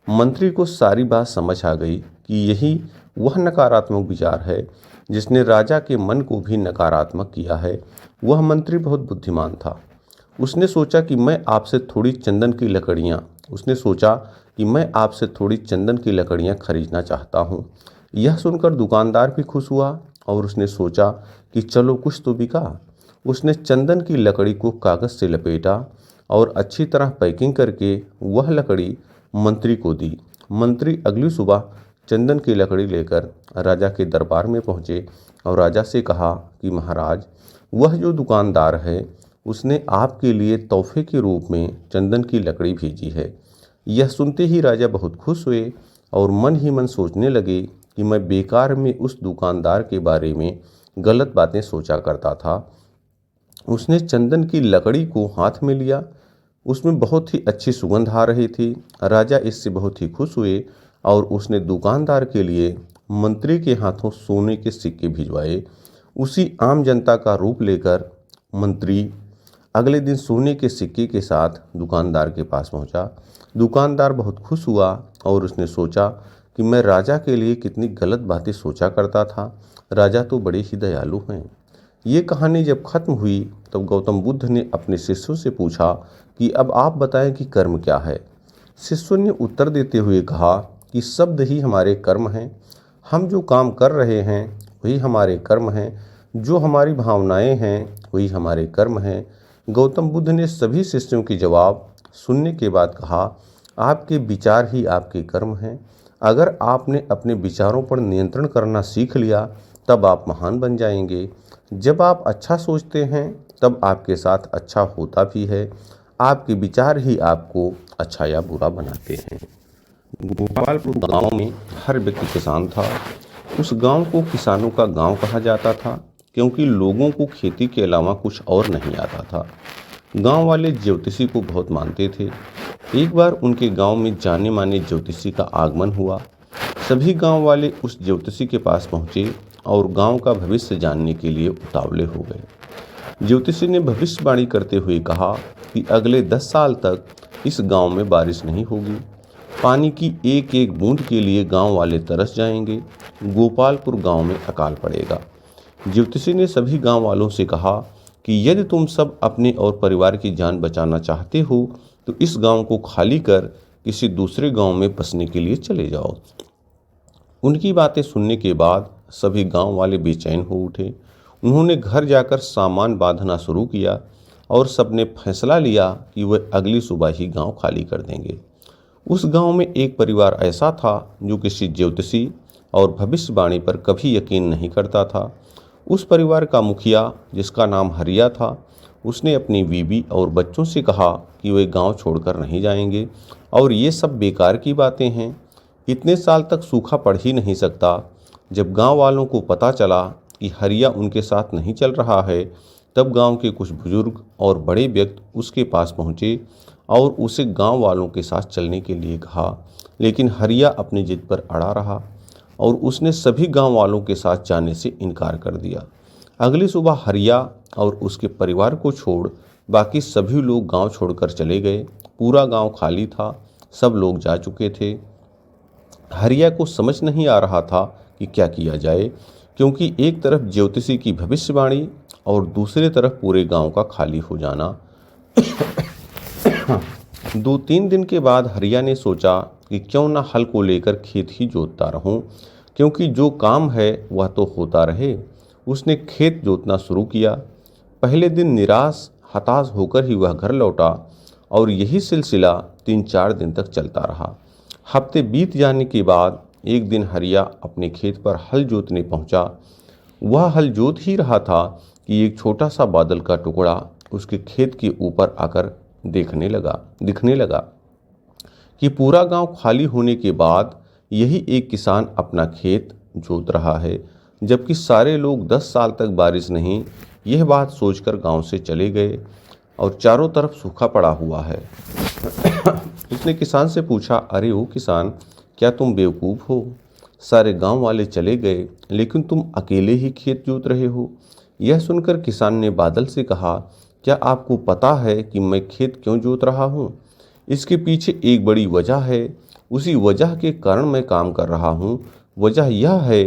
मंत्री को सारी बात समझ आ गई कि यही वह नकारात्मक विचार है जिसने राजा के मन को भी नकारात्मक किया है। वह मंत्री बहुत बुद्धिमान था। उसने सोचा कि मैं आपसे थोड़ी चंदन की लकड़ियाँ खरीदना चाहता हूँ। यह सुनकर दुकानदार भी खुश हुआ और उसने सोचा कि चलो कुछ तो बिका। उसने चंदन की लकड़ी को कागज़ से लपेटा और अच्छी तरह पैकिंग करके वह लकड़ी मंत्री को दी। मंत्री अगली सुबह चंदन की लकड़ी लेकर राजा के दरबार में पहुँचे और राजा से कहा कि महाराज, वह जो दुकानदार है उसने आपके लिए तोहफे के रूप में चंदन की लकड़ी भेजी है। यह सुनते ही राजा बहुत खुश हुए और मन ही मन सोचने लगे कि मैं बेकार में उस दुकानदार के बारे में गलत बातें सोचा करता था। उसने चंदन की लकड़ी को हाथ में लिया। उसमें बहुत ही अच्छी सुगंध आ रही थी। राजा इससे बहुत ही खुश हुए और उसने दुकानदार के लिए मंत्री के हाथों सोने के सिक्के भिजवाए। उसी आम जनता का रूप लेकर मंत्री अगले दिन सोने के सिक्के के साथ दुकानदार के पास पहुंचा। दुकानदार बहुत खुश हुआ और उसने सोचा कि मैं राजा के लिए कितनी गलत बातें सोचा करता था। राजा तो बड़े ही दयालु हैं। ये कहानी जब खत्म हुई तब गौतम बुद्ध ने अपने शिष्यों से पूछा कि अब आप बताएं कि कर्म क्या है। शिष्यों ने उत्तर देते हुए कहा कि शब्द ही हमारे कर्म हैं। हम जो काम कर रहे हैं वही हमारे कर्म हैं। जो हमारी भावनाएं हैं वही हमारे कर्म हैं। गौतम बुद्ध ने सभी शिष्यों के जवाब सुनने के बाद कहा, आपके विचार ही आपके कर्म हैं। अगर आपने अपने विचारों पर नियंत्रण करना सीख लिया तब आप महान बन जाएंगे। जब आप अच्छा सोचते हैं तब आपके साथ अच्छा होता भी है। आपके विचार ही आपको अच्छा या बुरा बनाते हैं। गोपालपुर गांव में हर व्यक्ति किसान था। उस गांव को किसानों का गांव कहा जाता था क्योंकि लोगों को खेती के अलावा कुछ और नहीं आता था। गांव वाले ज्योतिषी को बहुत मानते थे। एक बार उनके गांव में जाने माने ज्योतिषी का आगमन हुआ। सभी गांव वाले उस ज्योतिषी के पास पहुंचे और गांव का भविष्य जानने के लिए उतावले हो गए। ज्योतिषी ने भविष्यवाणी करते हुए कहा कि अगले 10 साल तक इस गांव में बारिश नहीं होगी। पानी की एक एक बूंद के लिए गांव वाले तरस जाएंगे। गोपालपुर गांव में अकाल पड़ेगा। ज्योतिषी ने सभी गांव वालों से कहा कि यदि तुम सब अपने और परिवार की जान बचाना चाहते हो तो इस गांव को खाली कर किसी दूसरे गांव में बसने के लिए चले जाओ। उनकी बातें सुनने के बाद सभी गांव वाले बेचैन हो उठे। उन्होंने घर जाकर सामान बांधना शुरू किया। और सबने फैसला लिया कि वे अगली सुबह ही गांव खाली कर देंगे। उस गांव में एक परिवार ऐसा था जो किसी ज्योतिषी और भविष्यवाणी पर कभी यकीन नहीं करता था। उस परिवार का मुखिया, जिसका नाम हरिया था, उसने अपनी बीवी और बच्चों से कहा कि वे गांव छोड़कर नहीं जाएंगे और ये सब बेकार की बातें हैं। इतने साल तक सूखा पड़ ही नहीं सकता। जब गांव वालों को पता चला कि हरिया उनके साथ नहीं चल रहा है, तब गांव के कुछ बुजुर्ग और बड़े व्यक्ति उसके पास पहुंचे और उसे गांव वालों के साथ चलने के लिए कहा। लेकिन हरिया अपनी जिद पर अड़ा रहा और उसने सभी गांव वालों के साथ जाने से इनकार कर दिया। अगली सुबह हरिया और उसके परिवार को छोड़ बाकी सभी लोग गांव छोड़कर चले गए। पूरा गांव खाली था, सब लोग जा चुके थे। हरिया को समझ नहीं आ रहा था कि क्या किया जाए, क्योंकि एक तरफ ज्योतिषी की भविष्यवाणी और दूसरी तरफ पूरे गांव का खाली हो जाना। 2-3 दिन के बाद हरिया ने सोचा कि क्यों न हल को लेकर खेत ही जोतता रहूं, क्योंकि जो काम है वह तो होता रहे। उसने खेत जोतना शुरू किया। पहले दिन निराश हताश होकर ही वह घर लौटा और यही सिलसिला 3-4 दिन तक चलता रहा। हफ्ते बीत जाने के बाद एक दिन हरिया अपने खेत पर हल जोतने पहुंचा। वह हल जोत ही रहा था कि एक छोटा सा बादल का टुकड़ा उसके खेत के ऊपर आकर दिखने लगा कि पूरा गांव खाली होने के बाद यही एक किसान अपना खेत जोत रहा है, जबकि सारे लोग 10 साल तक बारिश नहीं, यह बात सोचकर गांव से चले गए और चारों तरफ सूखा पड़ा हुआ है। उसने किसान से पूछा, अरे ओ किसान, क्या तुम बेवकूफ़ हो? सारे गांव वाले चले गए लेकिन तुम अकेले ही खेत जोत रहे हो। यह सुनकर किसान ने बादल से कहा, क्या आपको पता है कि मैं खेत क्यों जोत रहा हूँ? इसके पीछे एक बड़ी वजह है। उसी वजह के कारण मैं काम कर रहा हूँ। वजह यह है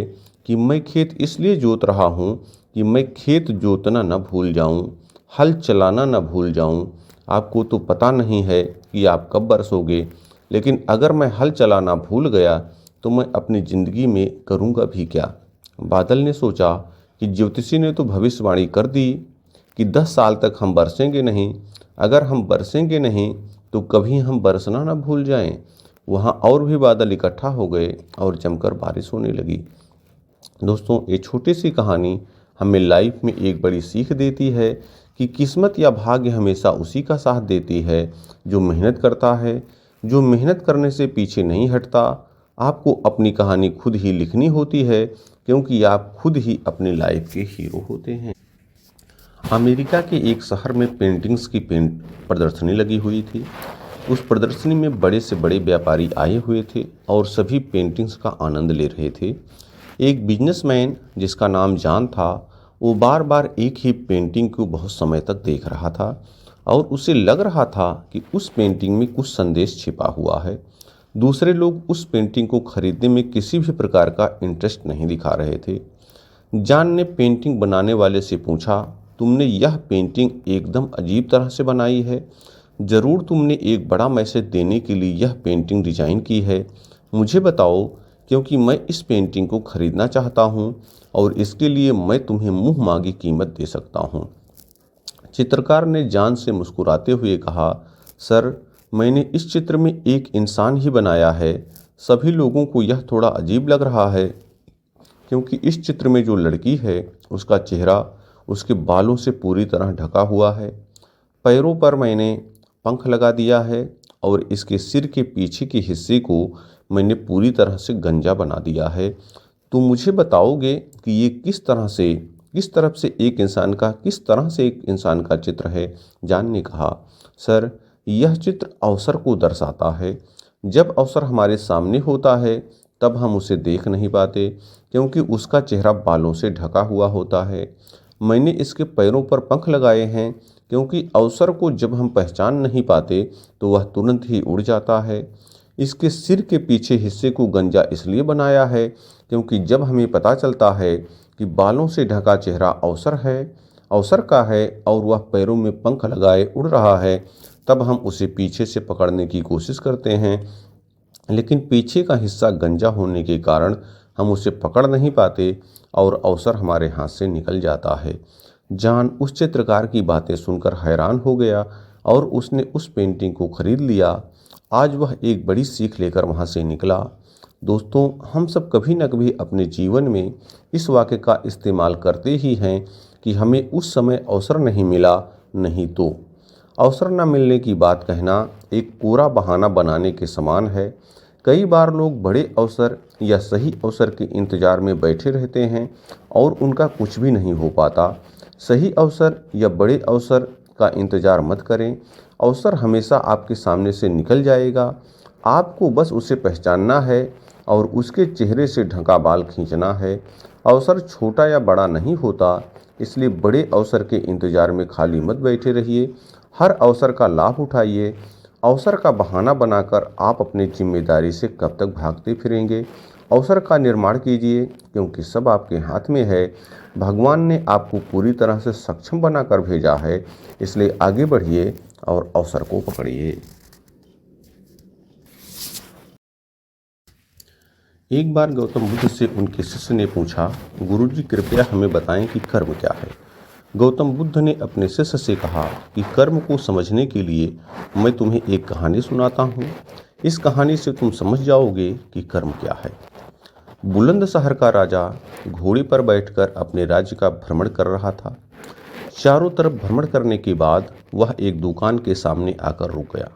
कि मैं खेत इसलिए जोत रहा हूँ कि मैं खेत जोतना न भूल जाऊँ, हल चलाना न भूल जाऊँ। आपको तो पता नहीं है कि आप कब बरसोगे, लेकिन अगर मैं हल चलाना भूल गया तो मैं अपनी ज़िंदगी में करूँगा भी क्या? बादल ने सोचा कि ज्योतिषी ने तो भविष्यवाणी कर दी कि 10 साल तक हम बरसेंगे नहीं। अगर हम बरसेंगे नहीं तो कभी हम बरसना न भूल जाएं। वहाँ और भी बादल इकट्ठा हो गए और जमकर बारिश होने लगी। दोस्तों, ये छोटी सी कहानी हमें लाइफ में एक बड़ी सीख देती है कि किस्मत या भाग्य हमेशा उसी का साथ देती है जो मेहनत करता है, जो मेहनत करने से पीछे नहीं हटता। आपको अपनी कहानी खुद ही लिखनी होती है, क्योंकि आप खुद ही अपनी लाइफ के हीरो होते हैं। अमेरिका के एक शहर में पेंटिंग्स की प्रदर्शनी लगी हुई थी। उस प्रदर्शनी में बड़े से बड़े व्यापारी आए हुए थे और सभी पेंटिंग्स का आनंद ले रहे थे। एक बिजनेसमैन जिसका नाम जॉन था, वो बार बार एक ही पेंटिंग को बहुत समय तक देख रहा था और उसे लग रहा था कि उस पेंटिंग में कुछ संदेश छिपा हुआ है। दूसरे लोग उस पेंटिंग को खरीदने में किसी भी प्रकार का इंटरेस्ट नहीं दिखा रहे थे। जॉन ने पेंटिंग बनाने वाले से पूछा, तुमने यह पेंटिंग एकदम अजीब तरह से बनाई है। ज़रूर तुमने एक बड़ा मैसेज देने के लिए यह पेंटिंग डिज़ाइन की है। मुझे बताओ, क्योंकि मैं इस पेंटिंग को खरीदना चाहता हूँ और इसके लिए मैं तुम्हें मुँह मांगी कीमत दे सकता हूँ। चित्रकार ने जॉन से मुस्कुराते हुए कहा, सर, मैंने इस चित्र में एक इंसान ही बनाया है। सभी लोगों को यह थोड़ा अजीब लग रहा है, क्योंकि इस चित्र में जो लड़की है उसका चेहरा उसके बालों से पूरी तरह ढका हुआ है। पैरों पर मैंने पंख लगा दिया है और इसके सिर के पीछे के हिस्से को मैंने पूरी तरह से गंजा बना दिया है। तो मुझे बताओगे कि ये किस तरह से एक इंसान का चित्र है? जॉन ने कहा, सर, यह चित्र अवसर को दर्शाता है। जब अवसर हमारे सामने होता है तब हम उसे देख नहीं पाते, क्योंकि उसका चेहरा बालों से ढका हुआ होता है। मैंने इसके पैरों पर पंख लगाए हैं, क्योंकि अवसर को जब हम पहचान नहीं पाते तो वह तुरंत ही उड़ जाता है। इसके सिर के पीछे हिस्से को गंजा इसलिए बनाया है, क्योंकि जब हमें पता चलता है कि बालों से ढका चेहरा अवसर का है और वह पैरों में पंख लगाए उड़ रहा है, तब हम उसे पीछे से पकड़ने की कोशिश करते हैं, लेकिन पीछे का हिस्सा गंजा होने के कारण हम उसे पकड़ नहीं पाते और अवसर हमारे हाथ से निकल जाता है। जान उस चित्रकार की बातें सुनकर हैरान हो गया और उसने उस पेंटिंग को खरीद लिया। आज वह एक बड़ी सीख लेकर वहाँ से निकला। दोस्तों, हम सब कभी न कभी अपने जीवन में इस वाक्य का इस्तेमाल करते ही हैं कि हमें उस समय अवसर नहीं मिला, नहीं तो। अवसर न मिलने की बात कहना एक कोरा बहाना बनाने के समान है। कई बार लोग बड़े अवसर या सही अवसर के इंतजार में बैठे रहते हैं और उनका कुछ भी नहीं हो पाता। सही अवसर या बड़े अवसर का इंतजार मत करें। अवसर हमेशा आपके सामने से निकल जाएगा। आपको बस उसे पहचानना है और उसके चेहरे से ढका बाल खींचना है। अवसर छोटा या बड़ा नहीं होता, इसलिए बड़े अवसर के इंतजार में खाली मत बैठे रहिए। हर अवसर का लाभ उठाइए। अवसर का बहाना बनाकर आप अपनी जिम्मेदारी से कब तक भागते फिरेंगे। अवसर का निर्माण कीजिए, क्योंकि सब आपके हाथ में है। भगवान ने आपको पूरी तरह से सक्षम बनाकर भेजा है, इसलिए आगे बढ़िए और अवसर को पकड़िए। एक बार गौतम बुद्ध से उनके शिष्य ने पूछा, गुरुजी कृपया हमें बताएं कि कर्म क्या है। गौतम बुद्ध ने अपने शिष्य से कहा कि कर्म को समझने के लिए मैं तुम्हें एक कहानी सुनाता हूँ। इस कहानी से तुम समझ जाओगे कि कर्म क्या है। बुलंद शहर का राजा घोड़े पर बैठकर अपने राज्य का भ्रमण कर रहा था। चारों तरफ भ्रमण करने के बाद वह एक दुकान के सामने आकर रुक गया।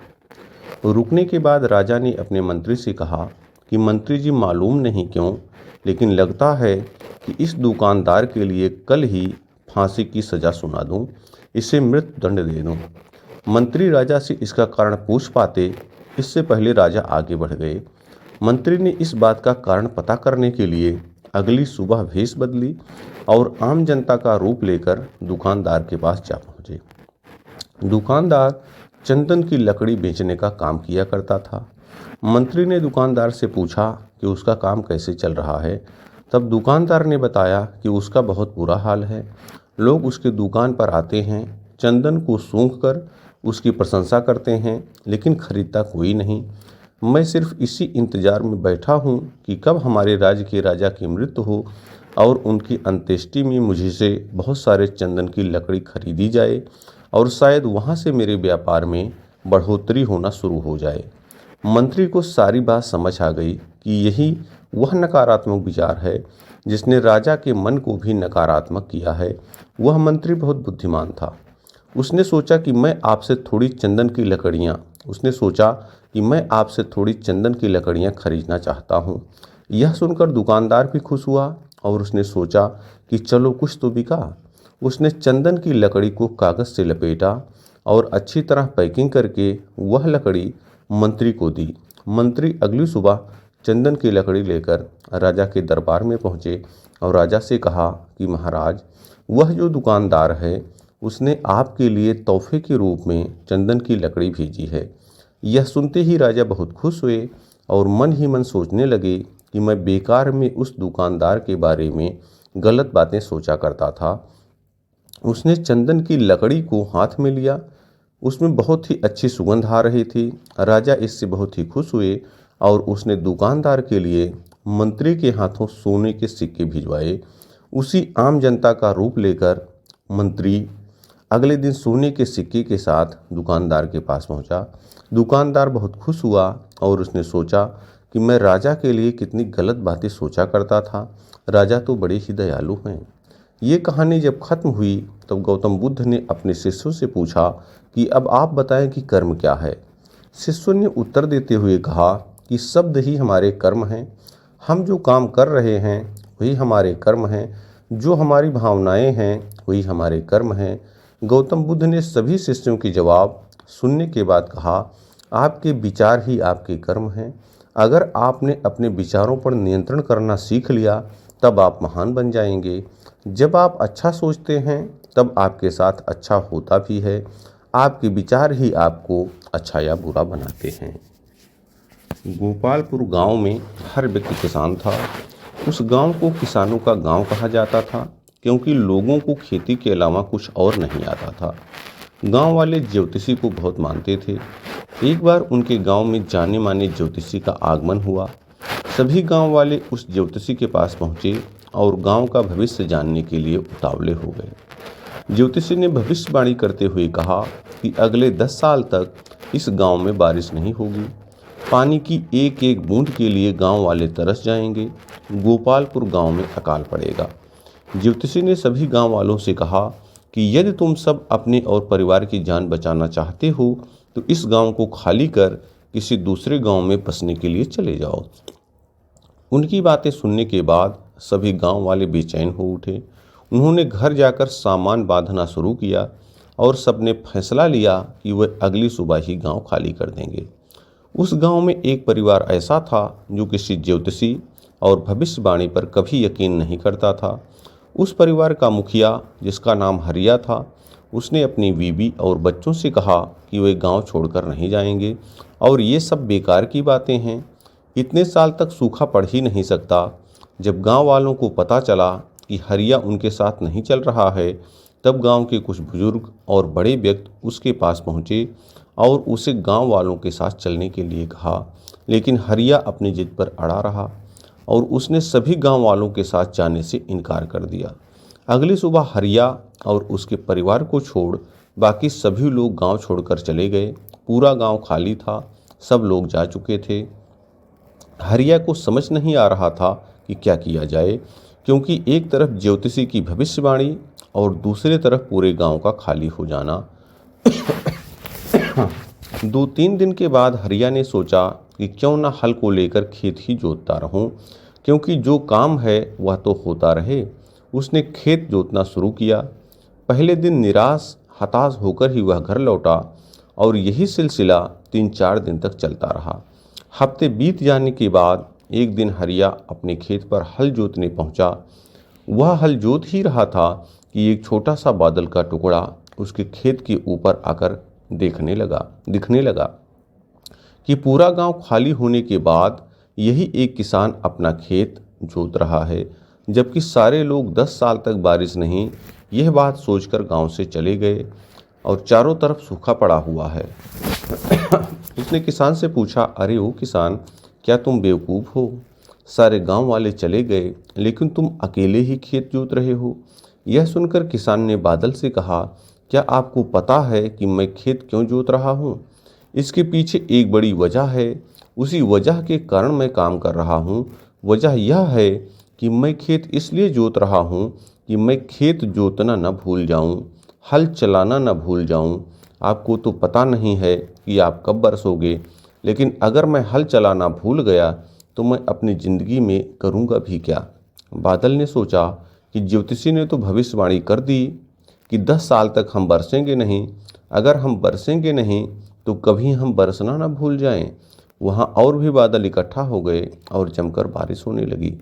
रुकने के बाद राजा ने अपने मंत्री से कहा कि मंत्री जी, मालूम नहीं क्यों, लेकिन लगता है कि इस दुकानदार के लिए कल ही फांसी की सज़ा सुना दूं, इसे मृत्यु दंड दे दूं। मंत्री राजा से इसका कारण पूछ पाते, इससे पहले राजा आगे बढ़ गए। मंत्री ने इस बात का कारण पता करने के लिए अगली सुबह भेष बदली और आम जनता का रूप लेकर दुकानदार के पास जा पहुंचे। दुकानदार चंदन की लकड़ी बेचने का काम किया करता था। मंत्री ने दुकानदार से पूछा कि उसका काम कैसे चल रहा है। तब दुकानदार ने बताया कि उसका बहुत बुरा हाल है। लोग उसकी दुकान पर आते हैं, चंदन को सूंघकर उसकी प्रशंसा करते हैं, लेकिन खरीदता कोई नहीं। मैं सिर्फ इसी इंतजार में बैठा हूँ कि कब हमारे राज्य के राजा की मृत्यु हो और उनकी अंत्येष्टि में मुझे से बहुत सारे चंदन की लकड़ी खरीदी जाए और शायद वहाँ से मेरे व्यापार में बढ़ोतरी होना शुरू हो जाए। मंत्री को सारी बात समझ आ गई कि यही वह नकारात्मक विचार है जिसने राजा के मन को भी नकारात्मक किया है। वह मंत्री बहुत बुद्धिमान था। उसने सोचा कि मैं आपसे थोड़ी चंदन की लकड़ियाँ खरीदना चाहता हूँ। यह सुनकर दुकानदार भी खुश हुआ और उसने सोचा कि चलो कुछ तो बिका। उसने चंदन की लकड़ी को कागज़ से लपेटा और अच्छी तरह पैकिंग करके वह लकड़ी मंत्री को दी। मंत्री अगली सुबह चंदन की लकड़ी लेकर राजा के दरबार में पहुँचे और राजा से कहा कि महाराज, वह जो दुकानदार है उसने आपके लिए तोहफे के रूप में चंदन की लकड़ी भेजी है। यह सुनते ही राजा बहुत खुश हुए और मन ही मन सोचने लगे कि मैं बेकार में उस दुकानदार के बारे में गलत बातें सोचा करता था। उसने चंदन की लकड़ी को हाथ में लिया। उसमें बहुत ही अच्छी सुगंध आ रही थी। राजा इससे बहुत ही खुश हुए और उसने दुकानदार के लिए मंत्री के हाथों सोने के सिक्के भिजवाए। उसी आम जनता का रूप लेकर मंत्री अगले दिन सोने के सिक्के के साथ दुकानदार के पास पहुंचा। दुकानदार बहुत खुश हुआ और उसने सोचा कि मैं राजा के लिए कितनी गलत बातें सोचा करता था। राजा तो बड़े ही दयालु हैं। ये कहानी जब खत्म हुई तब गौतम बुद्ध ने अपने शिष्यों से पूछा कि अब आप बताएं कि कर्म क्या है। शिष्यों ने उत्तर देते हुए कहा कि शब्द ही हमारे कर्म हैं। हम जो काम कर रहे हैं वही हमारे कर्म हैं। जो हमारी भावनाएं हैं वही हमारे कर्म हैं। गौतम बुद्ध ने सभी शिष्यों के जवाब सुनने के बाद कहा, आपके विचार ही आपके कर्म हैं। अगर आपने अपने विचारों पर नियंत्रण करना सीख लिया तब आप महान बन जाएंगे। जब आप अच्छा सोचते हैं तब आपके साथ अच्छा होता भी है। आपके विचार ही आपको अच्छा या बुरा बनाते हैं। गोपालपुर गांव में हर व्यक्ति किसान था। उस गांव को किसानों का गांव कहा जाता था, क्योंकि लोगों को खेती के अलावा कुछ और नहीं आता था। गांव वाले ज्योतिषी को बहुत मानते थे। एक बार उनके गांव में जाने माने ज्योतिषी का आगमन हुआ। सभी गांव वाले उस ज्योतिषी के पास पहुंचे और गांव का भविष्य जानने के लिए उतावले हो गए। ज्योतिषी ने भविष्यवाणी करते हुए कहा कि अगले 10 साल तक इस गांव में बारिश नहीं होगी। पानी की एक एक बूंद के लिए गांव वाले तरस जाएंगे। गोपालपुर गांव में अकाल पड़ेगा। ज्योतिषी ने सभी गांव वालों से कहा कि यदि तुम सब अपने और परिवार की जान बचाना चाहते हो तो इस गांव को खाली कर किसी दूसरे गांव में बसने के लिए चले जाओ। उनकी बातें सुनने के बाद सभी गांव वाले बेचैन हो उठे। उन्होंने घर जाकर सामान बांधना शुरू किया और सबने फैसला लिया कि वह अगली सुबह ही गांव खाली कर देंगे। उस गांव में एक परिवार ऐसा था जो किसी ज्योतिषी और भविष्यवाणी पर कभी यकीन नहीं करता था। उस परिवार का मुखिया, जिसका नाम हरिया था, उसने अपनी बीवी और बच्चों से कहा कि वे गांव छोड़कर नहीं जाएंगे और ये सब बेकार की बातें हैं। इतने साल तक सूखा पड़ ही नहीं सकता। जब गांव वालों को पता चला कि हरिया उनके साथ नहीं चल रहा है, तब गांव के कुछ बुजुर्ग और बड़े व्यक्ति उसके पास पहुंचे और उसे गांव वालों के साथ चलने के लिए कहा। लेकिन हरिया अपनी जिद पर अड़ा रहा और उसने सभी गांव वालों के साथ जाने से इनकार कर दिया। अगली सुबह हरिया और उसके परिवार को छोड़ बाकी सभी लोग गांव छोड़कर चले गए। पूरा गांव खाली था, सब लोग जा चुके थे। हरिया को समझ नहीं आ रहा था कि क्या किया जाए, क्योंकि एक तरफ ज्योतिषी की भविष्यवाणी और दूसरी तरफ पूरे गांव का खाली हो जाना। 2-3 दिन के बाद हरिया ने सोचा कि क्यों ना हल को लेकर खेत ही जोतता रहूं, क्योंकि जो काम है वह तो होता रहे। उसने खेत जोतना शुरू किया। पहले दिन निराश हताश होकर ही वह घर लौटा और यही सिलसिला 3-4 दिन तक चलता रहा। हफ्ते बीत जाने के बाद एक दिन हरिया अपने खेत पर हल जोतने पहुंचा। वह हल जोत ही रहा था कि एक छोटा सा बादल का टुकड़ा उसके खेत के ऊपर आकर दिखने लगा कि पूरा गांव खाली होने के बाद यही एक किसान अपना खेत जोत रहा है, जबकि सारे लोग 10 साल तक बारिश नहीं, यह बात सोचकर गांव से चले गए और चारों तरफ सूखा पड़ा हुआ है। उसने किसान से पूछा, अरे ओ किसान, क्या तुम बेवकूफ़ हो? सारे गांव वाले चले गए लेकिन तुम अकेले ही खेत जोत रहे हो। यह सुनकर किसान ने बादल से कहा, क्या आपको पता है कि मैं खेत क्यों जोत रहा हूँ? इसके पीछे एक बड़ी वजह है। उसी वजह के कारण मैं काम कर रहा हूँ। वजह यह है कि मैं खेत इसलिए जोत रहा हूँ कि मैं खेत जोतना न भूल जाऊँ, हल चलाना न भूल जाऊँ। आपको तो पता नहीं है कि आप कब बरसोगे, लेकिन अगर मैं हल चलाना भूल गया तो मैं अपनी ज़िंदगी में करूँगा भी क्या? बादल ने सोचा कि ज्योतिषी ने तो भविष्यवाणी कर दी कि 10 साल तक हम बरसेंगे नहीं। अगर हम बरसेंगे नहीं तो कभी हम बरसना ना भूल जाएं। वहाँ और भी बादल इकट्ठा हो गए और जमकर बारिश होने लगी।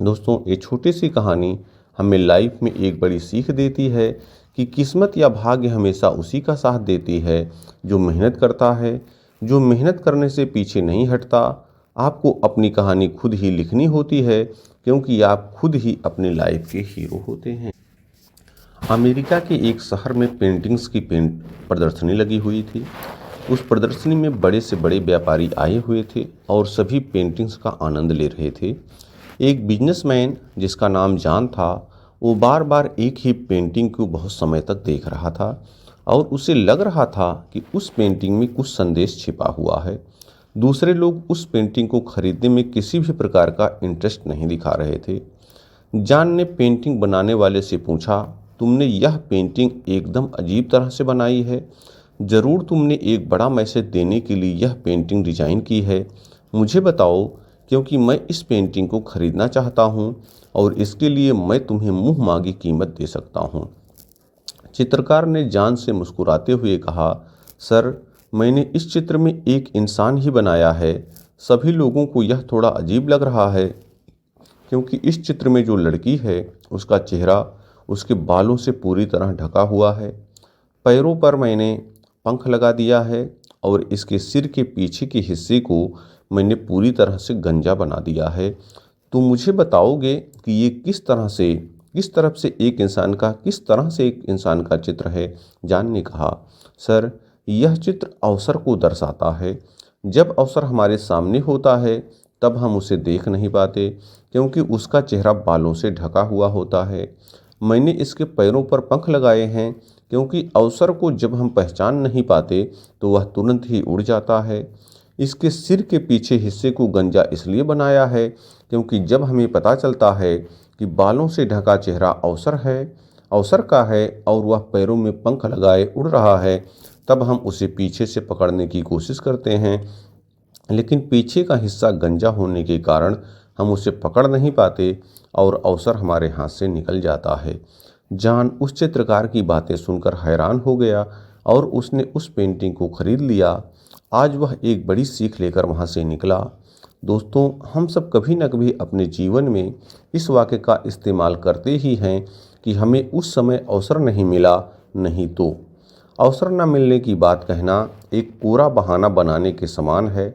दोस्तों, ये छोटी सी कहानी हमें लाइफ में एक बड़ी सीख देती है कि किस्मत या भाग्य हमेशा उसी का साथ देती है जो मेहनत करता है, जो मेहनत करने से पीछे नहीं हटता। आपको अपनी कहानी खुद ही लिखनी होती है, क्योंकि आप खुद ही अपनी लाइफ के हीरो होते हैं। अमेरिका के एक शहर में पेंटिंग्स की प्रदर्शनी लगी हुई थी। उस प्रदर्शनी में बड़े से बड़े व्यापारी आए हुए थे और सभी पेंटिंग्स का आनंद ले रहे थे। एक बिजनेसमैन जिसका नाम जॉन था, वो बार बार एक ही पेंटिंग को बहुत समय तक देख रहा था और उसे लग रहा था कि उस पेंटिंग में कुछ संदेश छिपा हुआ है। दूसरे लोग उस पेंटिंग को खरीदने में किसी भी प्रकार का इंटरेस्ट नहीं दिखा रहे थे। जॉन ने पेंटिंग बनाने वाले से पूछा, तुमने यह पेंटिंग एकदम अजीब तरह से बनाई है। ज़रूर तुमने एक बड़ा मैसेज देने के लिए यह पेंटिंग डिज़ाइन की है। मुझे बताओ, क्योंकि मैं इस पेंटिंग को खरीदना चाहता हूँ और इसके लिए मैं तुम्हें मुँह मांगी कीमत दे सकता हूँ। चित्रकार ने जॉन से मुस्कुराते हुए कहा, सर, मैंने इस चित्र में एक इंसान ही बनाया है। सभी लोगों को यह थोड़ा अजीब लग रहा है, क्योंकि इस चित्र में जो लड़की है उसका चेहरा उसके बालों से पूरी तरह ढका हुआ है। पैरों पर मैंने पंख लगा दिया है और इसके सिर के पीछे के हिस्से को मैंने पूरी तरह से गंजा बना दिया है। तो मुझे बताओगे कि ये किस तरह से एक इंसान का चित्र है? जॉन ने कहा, सर, यह चित्र अवसर को दर्शाता है। जब अवसर हमारे सामने होता है तब हम उसे देख नहीं पाते, क्योंकि उसका चेहरा बालों से ढका हुआ होता है। मैंने इसके पैरों पर पंख लगाए हैं, क्योंकि अवसर को जब हम पहचान नहीं पाते तो वह तुरंत ही उड़ जाता है। इसके सिर के पीछे हिस्से को गंजा इसलिए बनाया है क्योंकि जब हमें पता चलता है कि बालों से ढका चेहरा अवसर का है और वह पैरों में पंख लगाए उड़ रहा है, तब हम उसे पीछे से पकड़ने की कोशिश करते हैं, लेकिन पीछे का हिस्सा गंजा होने के कारण हम उसे पकड़ नहीं पाते और अवसर हमारे हाथ से निकल जाता है। जॉन उस चित्रकार की बातें सुनकर हैरान हो गया और उसने उस पेंटिंग को खरीद लिया। आज वह एक बड़ी सीख लेकर वहाँ से निकला। दोस्तों, हम सब कभी न कभी अपने जीवन में इस वाक्य का इस्तेमाल करते ही हैं कि हमें उस समय अवसर नहीं मिला, नहीं तो। अवसर न मिलने की बात कहना एक पूरा बहाना बनाने के समान है।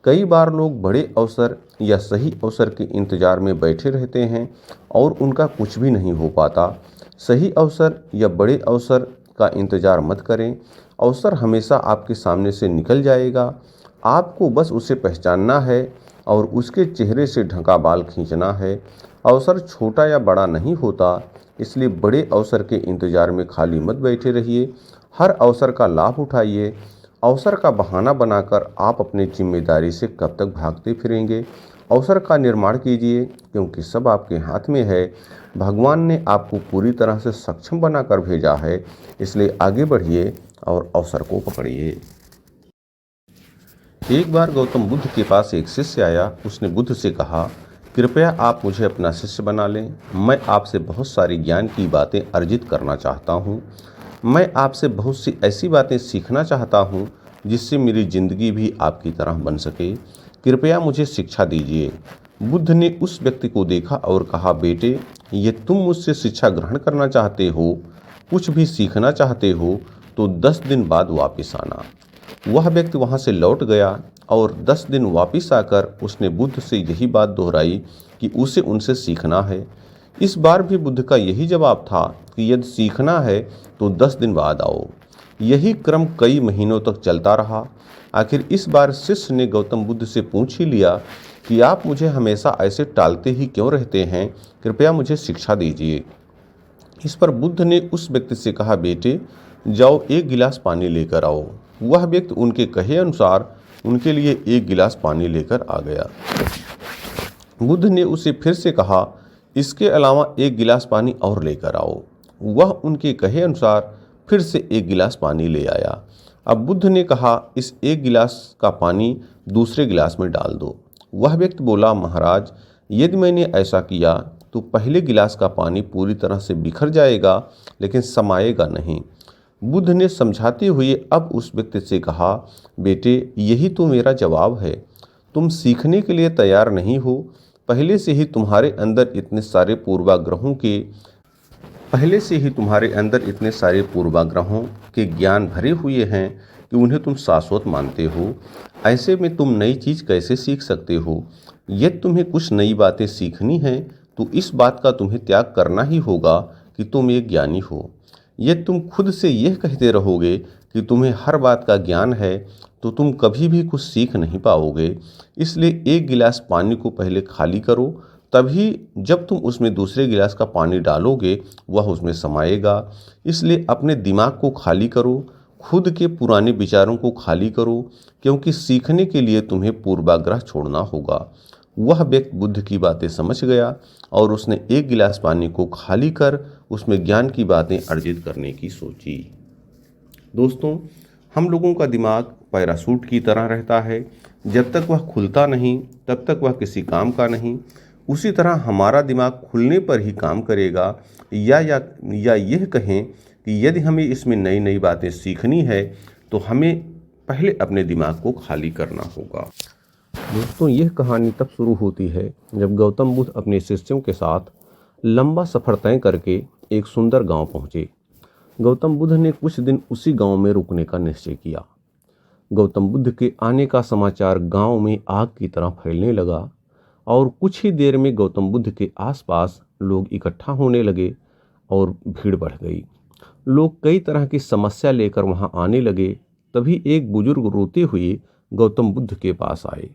कई बार लोग बड़े अवसर या सही अवसर के इंतजार में बैठे रहते हैं और उनका कुछ भी नहीं हो पाता। सही अवसर या बड़े अवसर का इंतजार मत करें। अवसर हमेशा आपके सामने से निकल जाएगा। आपको बस उसे पहचानना है और उसके चेहरे से ढका बाल खींचना है। अवसर छोटा या बड़ा नहीं होता, इसलिए बड़े अवसर के इंतजार में खाली मत बैठे रहिए। हर अवसर का लाभ उठाइए। अवसर का बहाना बनाकर आप अपनी जिम्मेदारी से कब तक भागते फिरेंगे। अवसर का निर्माण कीजिए, क्योंकि सब आपके हाथ में है। भगवान ने आपको पूरी तरह से सक्षम बनाकर भेजा है, इसलिए आगे बढ़िए और अवसर को पकड़िए। एक बार गौतम बुद्ध के पास एक शिष्य आया। उसने बुद्ध से कहा, कृपया आप मुझे अपना शिष्य बना लें। मैं आपसे बहुत सारी ज्ञान की बातें अर्जित करना चाहता हूँ। मैं आपसे बहुत सी ऐसी बातें सीखना चाहता हूँ जिससे मेरी ज़िंदगी भी आपकी तरह बन सके। कृपया मुझे शिक्षा दीजिए। बुद्ध ने उस व्यक्ति को देखा और कहा, बेटे, ये तुम मुझसे शिक्षा ग्रहण करना चाहते हो, कुछ भी सीखना चाहते हो, तो 10 दिन बाद वापस आना। वह व्यक्ति वहाँ से लौट गया और 10 दिन वापस आकर उसने बुद्ध से यही बात दोहराई कि उसे उनसे सीखना है। इस बार भी बुद्ध का यही जवाब था कि यदि सीखना है तो 10 दिन बाद आओ। यही क्रम कई महीनों तक चलता रहा। आखिर इस बार शिष्य ने गौतम बुद्ध से पूछ ही लिया कि आप मुझे हमेशा ऐसे टालते ही क्यों रहते हैं, कृपया मुझे शिक्षा दीजिए। इस पर बुद्ध ने उस व्यक्ति से कहा, बेटे, जाओ 1 गिलास पानी लेकर आओ। वह व्यक्ति उनके कहे अनुसार उनके लिए 1 गिलास पानी लेकर आ गया। बुद्ध ने उसे फिर से कहा, इसके अलावा 1 गिलास पानी और लेकर आओ। वह उनके कहे अनुसार फिर से 1 गिलास पानी ले आया। अब बुद्ध ने कहा, इस 1 गिलास का पानी दूसरे गिलास में डाल दो। वह व्यक्ति बोला, महाराज, यदि मैंने ऐसा किया तो पहले गिलास का पानी पूरी तरह से बिखर जाएगा, लेकिन समाएगा नहीं। बुद्ध ने समझाते हुए अब उस व्यक्ति से कहा, बेटे, यही तो मेरा जवाब है। तुम सीखने के लिए तैयार नहीं हो। पहले से ही तुम्हारे अंदर इतने सारे पूर्वाग्रहों के ज्ञान भरे हुए हैं कि उन्हें तुम शाश्वत मानते हो। ऐसे में तुम नई चीज़ कैसे सीख सकते हो? यदि तुम्हें कुछ नई बातें सीखनी हैं तो इस बात का तुम्हें त्याग करना ही होगा कि तुम एक ज्ञानी हो। यदि तुम खुद से यह कहते रहोगे कि तुम्हें हर बात का ज्ञान है तो तुम कभी भी कुछ सीख नहीं पाओगे। इसलिए 1 गिलास पानी को पहले खाली करो, तभी जब तुम उसमें दूसरे गिलास का पानी डालोगे वह उसमें समाएगा। इसलिए अपने दिमाग को खाली करो, खुद के पुराने विचारों को खाली करो, क्योंकि सीखने के लिए तुम्हें पूर्वाग्रह छोड़ना होगा। वह व्यक्ति बुद्ध की बातें समझ गया और उसने 1 गिलास पानी को खाली कर उसमें ज्ञान की बातें अर्जित करने की सोची। दोस्तों, हम लोगों का दिमाग पैराशूट की तरह रहता है। जब तक वह खुलता नहीं तब तक वह किसी काम का नहीं। उसी तरह हमारा दिमाग खुलने पर ही काम करेगा। या यह कहें कि यदि हमें इसमें नई नई बातें सीखनी है तो हमें पहले अपने दिमाग को खाली करना होगा। दोस्तों, यह कहानी तब शुरू होती है जब गौतम बुद्ध अपने शिष्यों के साथ लंबा सफ़र तय करके एक सुंदर गांव पहुंचे। गौतम बुद्ध ने कुछ दिन उसी गांव में रुकने का निश्चय किया। गौतम बुद्ध के आने का समाचार गांव में आग की तरह फैलने लगा और कुछ ही देर में गौतम बुद्ध के आसपास लोग इकट्ठा होने लगे और भीड़ बढ़ गई। लोग कई तरह की समस्या लेकर वहां आने लगे। तभी एक बुजुर्ग रोते हुए गौतम बुद्ध के पास आए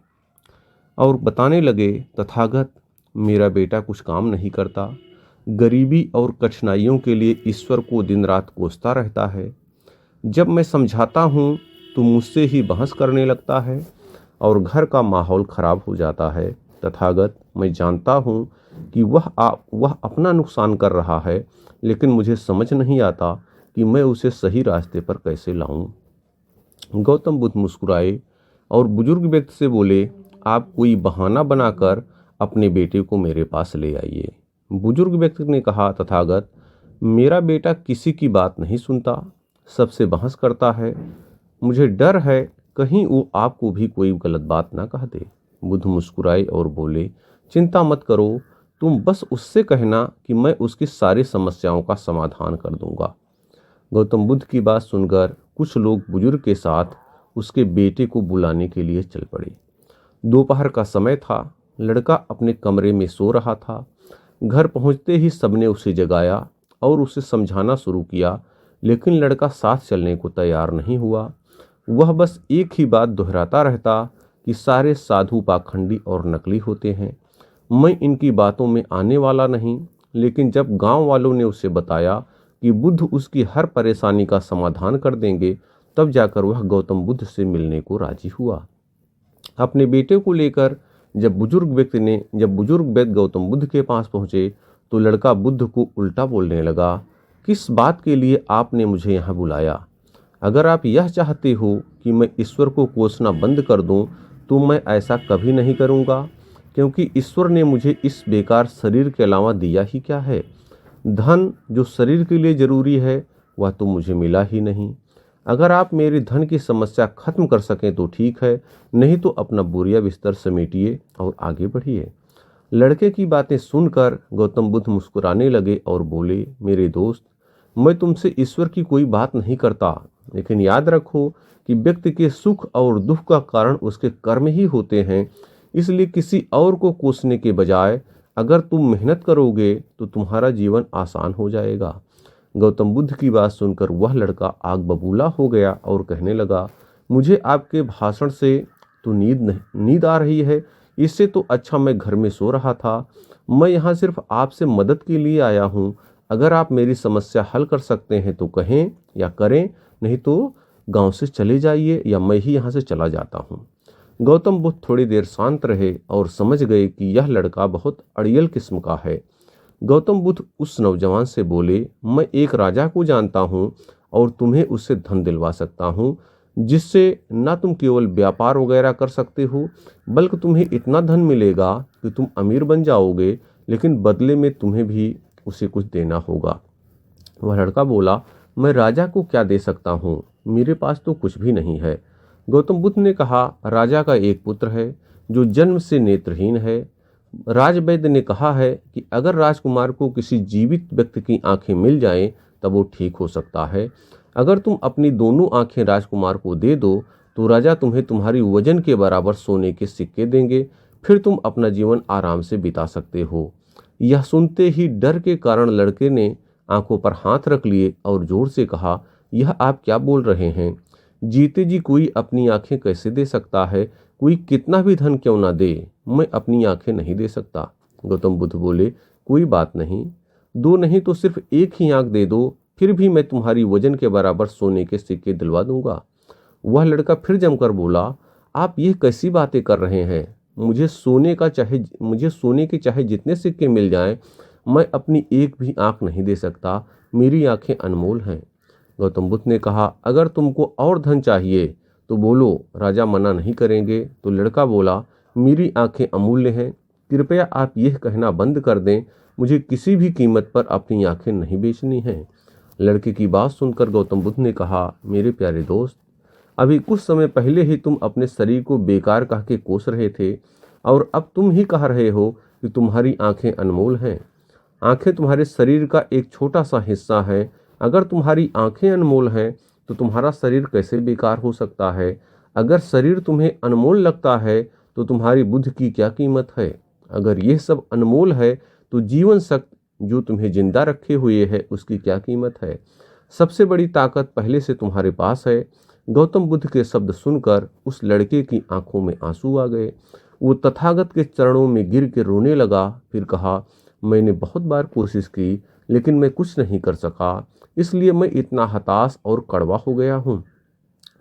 और बताने लगे, तथागत, मेरा बेटा कुछ काम नहीं करता। गरीबी और कठिनाइयों के लिए ईश्वर को दिन रात कोसता रहता है। जब मैं समझाता हूँ तो मुझसे ही बहस करने लगता है और घर का माहौल खराब हो जाता है। तथागत, मैं जानता हूँ कि वह अपना नुकसान कर रहा है, लेकिन मुझे समझ नहीं आता कि मैं उसे सही रास्ते पर कैसे लाऊं। गौतम बुद्ध मुस्कुराए और बुजुर्ग व्यक्ति से बोले, आप कोई बहाना बनाकर अपने बेटे को मेरे पास ले आइए। बुजुर्ग व्यक्ति ने कहा, तथागत, मेरा बेटा किसी की बात नहीं सुनता, सबसे बहस करता है। मुझे डर है कहीं वो आपको भी कोई गलत बात ना कह दे। बुद्ध मुस्कुराए और बोले, चिंता मत करो, तुम बस उससे कहना कि मैं उसकी सारी समस्याओं का समाधान कर दूंगा। गौतम बुद्ध की बात सुनकर कुछ लोग बुजुर्ग के साथ उसके बेटे को बुलाने के लिए चल पड़े। दोपहर का समय था। लड़का अपने कमरे में सो रहा था। घर पहुंचते ही सबने उसे जगाया और उसे समझाना शुरू किया, लेकिन लड़का साथ चलने को तैयार नहीं हुआ। वह बस एक ही बात दोहराता रहता कि सारे साधु पाखंडी और नकली होते हैं, मैं इनकी बातों में आने वाला नहीं। लेकिन जब गांव वालों ने उसे बताया कि बुद्ध उसकी हर परेशानी का समाधान कर देंगे, तब जाकर वह गौतम बुद्ध से मिलने को राजी हुआ। अपने बेटे को लेकर जब बुजुर्ग व्यक्ति गौतम बुद्ध के पास पहुंचे तो लड़का बुद्ध को उल्टा बोलने लगा, किस बात के लिए आपने मुझे यहाँ बुलाया? अगर आप यह चाहते हो कि मैं ईश्वर को कोसना बंद कर दूं, तो मैं ऐसा कभी नहीं करूंगा, क्योंकि ईश्वर ने मुझे इस बेकार शरीर के अलावा दिया ही क्या है? धन जो शरीर के लिए जरूरी है वह तो मुझे मिला ही नहीं। अगर आप मेरी धन की समस्या खत्म कर सकें तो ठीक है, नहीं तो अपना बोरिया बिस्तर समेटिए और आगे बढ़िए। लड़के की बातें सुनकर गौतम बुद्ध मुस्कुराने लगे और बोले, मेरे दोस्त, मैं तुमसे ईश्वर की कोई बात नहीं करता, लेकिन याद रखो कि व्यक्ति के सुख और दुख का कारण उसके कर्म ही होते हैं। इसलिए किसी और को कोसने के बजाय अगर तुम मेहनत करोगे तो तुम्हारा जीवन आसान हो जाएगा। गौतम बुद्ध की बात सुनकर वह लड़का आग बबूला हो गया और कहने लगा, मुझे आपके भाषण से तो नींद आ रही है। इससे तो अच्छा मैं घर में सो रहा था। मैं यहाँ सिर्फ आपसे मदद के लिए आया हूँ। अगर आप मेरी समस्या हल कर सकते हैं तो कहें या करें, नहीं तो गांव से चले जाइए या मैं ही यहाँ से चला जाता हूँ। गौतम बुद्ध थोड़ी देर शांत रहे और समझ गए कि यह लड़का बहुत अड़ियल किस्म का है। गौतम बुद्ध उस नौजवान से बोले, मैं एक राजा को जानता हूँ और तुम्हें उससे धन दिलवा सकता हूँ, जिससे न तुम केवल व्यापार वगैरह कर सकते हो, बल्कि तुम्हें इतना धन मिलेगा कि तुम अमीर बन जाओगे, लेकिन बदले में तुम्हें भी उसे कुछ देना होगा। वह लड़का बोला, मैं राजा को क्या दे सकता हूँ, मेरे पास तो कुछ भी नहीं है। गौतम बुद्ध ने कहा, राजा का एक पुत्र है जो जन्म से नेत्रहीन है। राजवैद्य ने कहा है कि अगर राजकुमार को किसी जीवित व्यक्ति की आंखें मिल जाएं तब वो ठीक हो सकता है। अगर तुम अपनी दोनों आंखें राजकुमार को दे दो तो राजा तुम्हें तुम्हारी वजन के बराबर सोने के सिक्के देंगे, फिर तुम अपना जीवन आराम से बिता सकते हो। यह सुनते ही डर के कारण लड़के ने आंखों पर हाथ रख लिए और जोर से कहा, यह आप क्या बोल रहे हैं? जीते जी कोई अपनी आंखें कैसे दे सकता है? कोई कितना भी धन क्यों ना दे, मैं अपनी आंखें नहीं दे सकता। गौतम बुद्ध बोले, कोई बात नहीं, दो नहीं तो सिर्फ एक ही आंख दे दो, फिर भी मैं तुम्हारी वजन के बराबर सोने के सिक्के दिलवा दूंगा। वह लड़का फिर जमकर बोला, आप ये कैसी बातें कर रहे हैं? मुझे सोने के चाहे जितने सिक्के मिल जाएं, मैं अपनी एक भी आंख नहीं दे सकता। मेरी आंखें अनमोल हैं। गौतम बुद्ध ने कहा, अगर तुमको और धन चाहिए तो बोलो, राजा मना नहीं करेंगे। तो लड़का बोला, मेरी आंखें अमूल्य हैं, कृपया आप यह कहना बंद कर दें, मुझे किसी भी कीमत पर अपनी आंखें नहीं बेचनी हैं। लड़के की बात सुनकर गौतम बुद्ध ने कहा, मेरे प्यारे दोस्त, अभी कुछ समय पहले ही तुम अपने शरीर को बेकार कह के कोस रहे थे और अब तुम ही कह रहे हो कि तुम्हारी आंखें अनमोल हैं। आंखें तुम्हारे शरीर का एक छोटा सा हिस्सा है। अगर तुम्हारी आंखें अनमोल हैं तो तुम्हारा शरीर कैसे बेकार हो सकता है? अगर शरीर तुम्हें अनमोल लगता है तो तुम्हारी बुद्धि की क्या कीमत है? अगर यह सब अनमोल है तो जीवन शक्ति जो तुम्हें जिंदा रखे हुए है उसकी क्या कीमत है? सबसे बड़ी ताकत पहले से तुम्हारे पास है। गौतम बुद्ध के शब्द सुनकर उस लड़के की आंखों में आंसू आ गए। वो तथागत के चरणों में गिर के रोने लगा। फिर कहा, मैंने बहुत बार कोशिश की, लेकिन मैं कुछ नहीं कर सका, इसलिए मैं इतना हताश और कड़वा हो गया हूँ।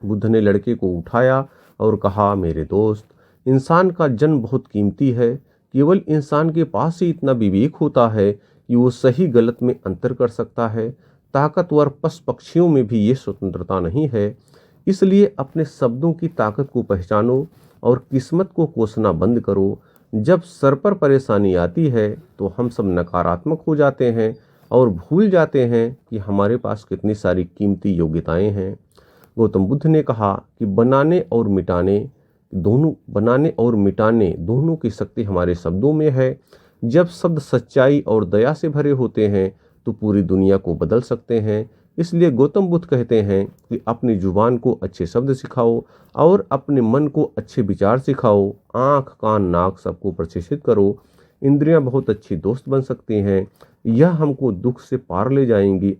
बुद्ध ने लड़के को उठाया और कहा, मेरे दोस्त, इंसान का जन्म बहुत कीमती है। केवल इंसान के पास ही इतना विवेक होता है कि वो सही गलत में अंतर कर सकता है। ताकतवर पशु पक्षियों में भी ये स्वतंत्रता नहीं है। इसलिए अपने शब्दों की ताकत को पहचानो और किस्मत को कोसना बंद करो। जब सर पर परेशानी आती है तो हम सब नकारात्मक हो जाते हैं और भूल जाते हैं कि हमारे पास कितनी सारी कीमती योग्यताएं हैं। गौतम बुद्ध ने कहा कि बनाने और मिटाने दोनों की शक्ति हमारे शब्दों में है। जब शब्द सच्चाई और दया से भरे होते हैं तो पूरी दुनिया को बदल सकते हैं। इसलिए गौतम बुद्ध कहते हैं कि अपनी जुबान को अच्छे शब्द सिखाओ और अपने मन को अच्छे विचार सिखाओ। आँख कान नाक सबको प्रशिक्षित करो। इंद्रियां बहुत अच्छी दोस्त बन सकती हैं। यह हमको दुख से पार ले जाएंगी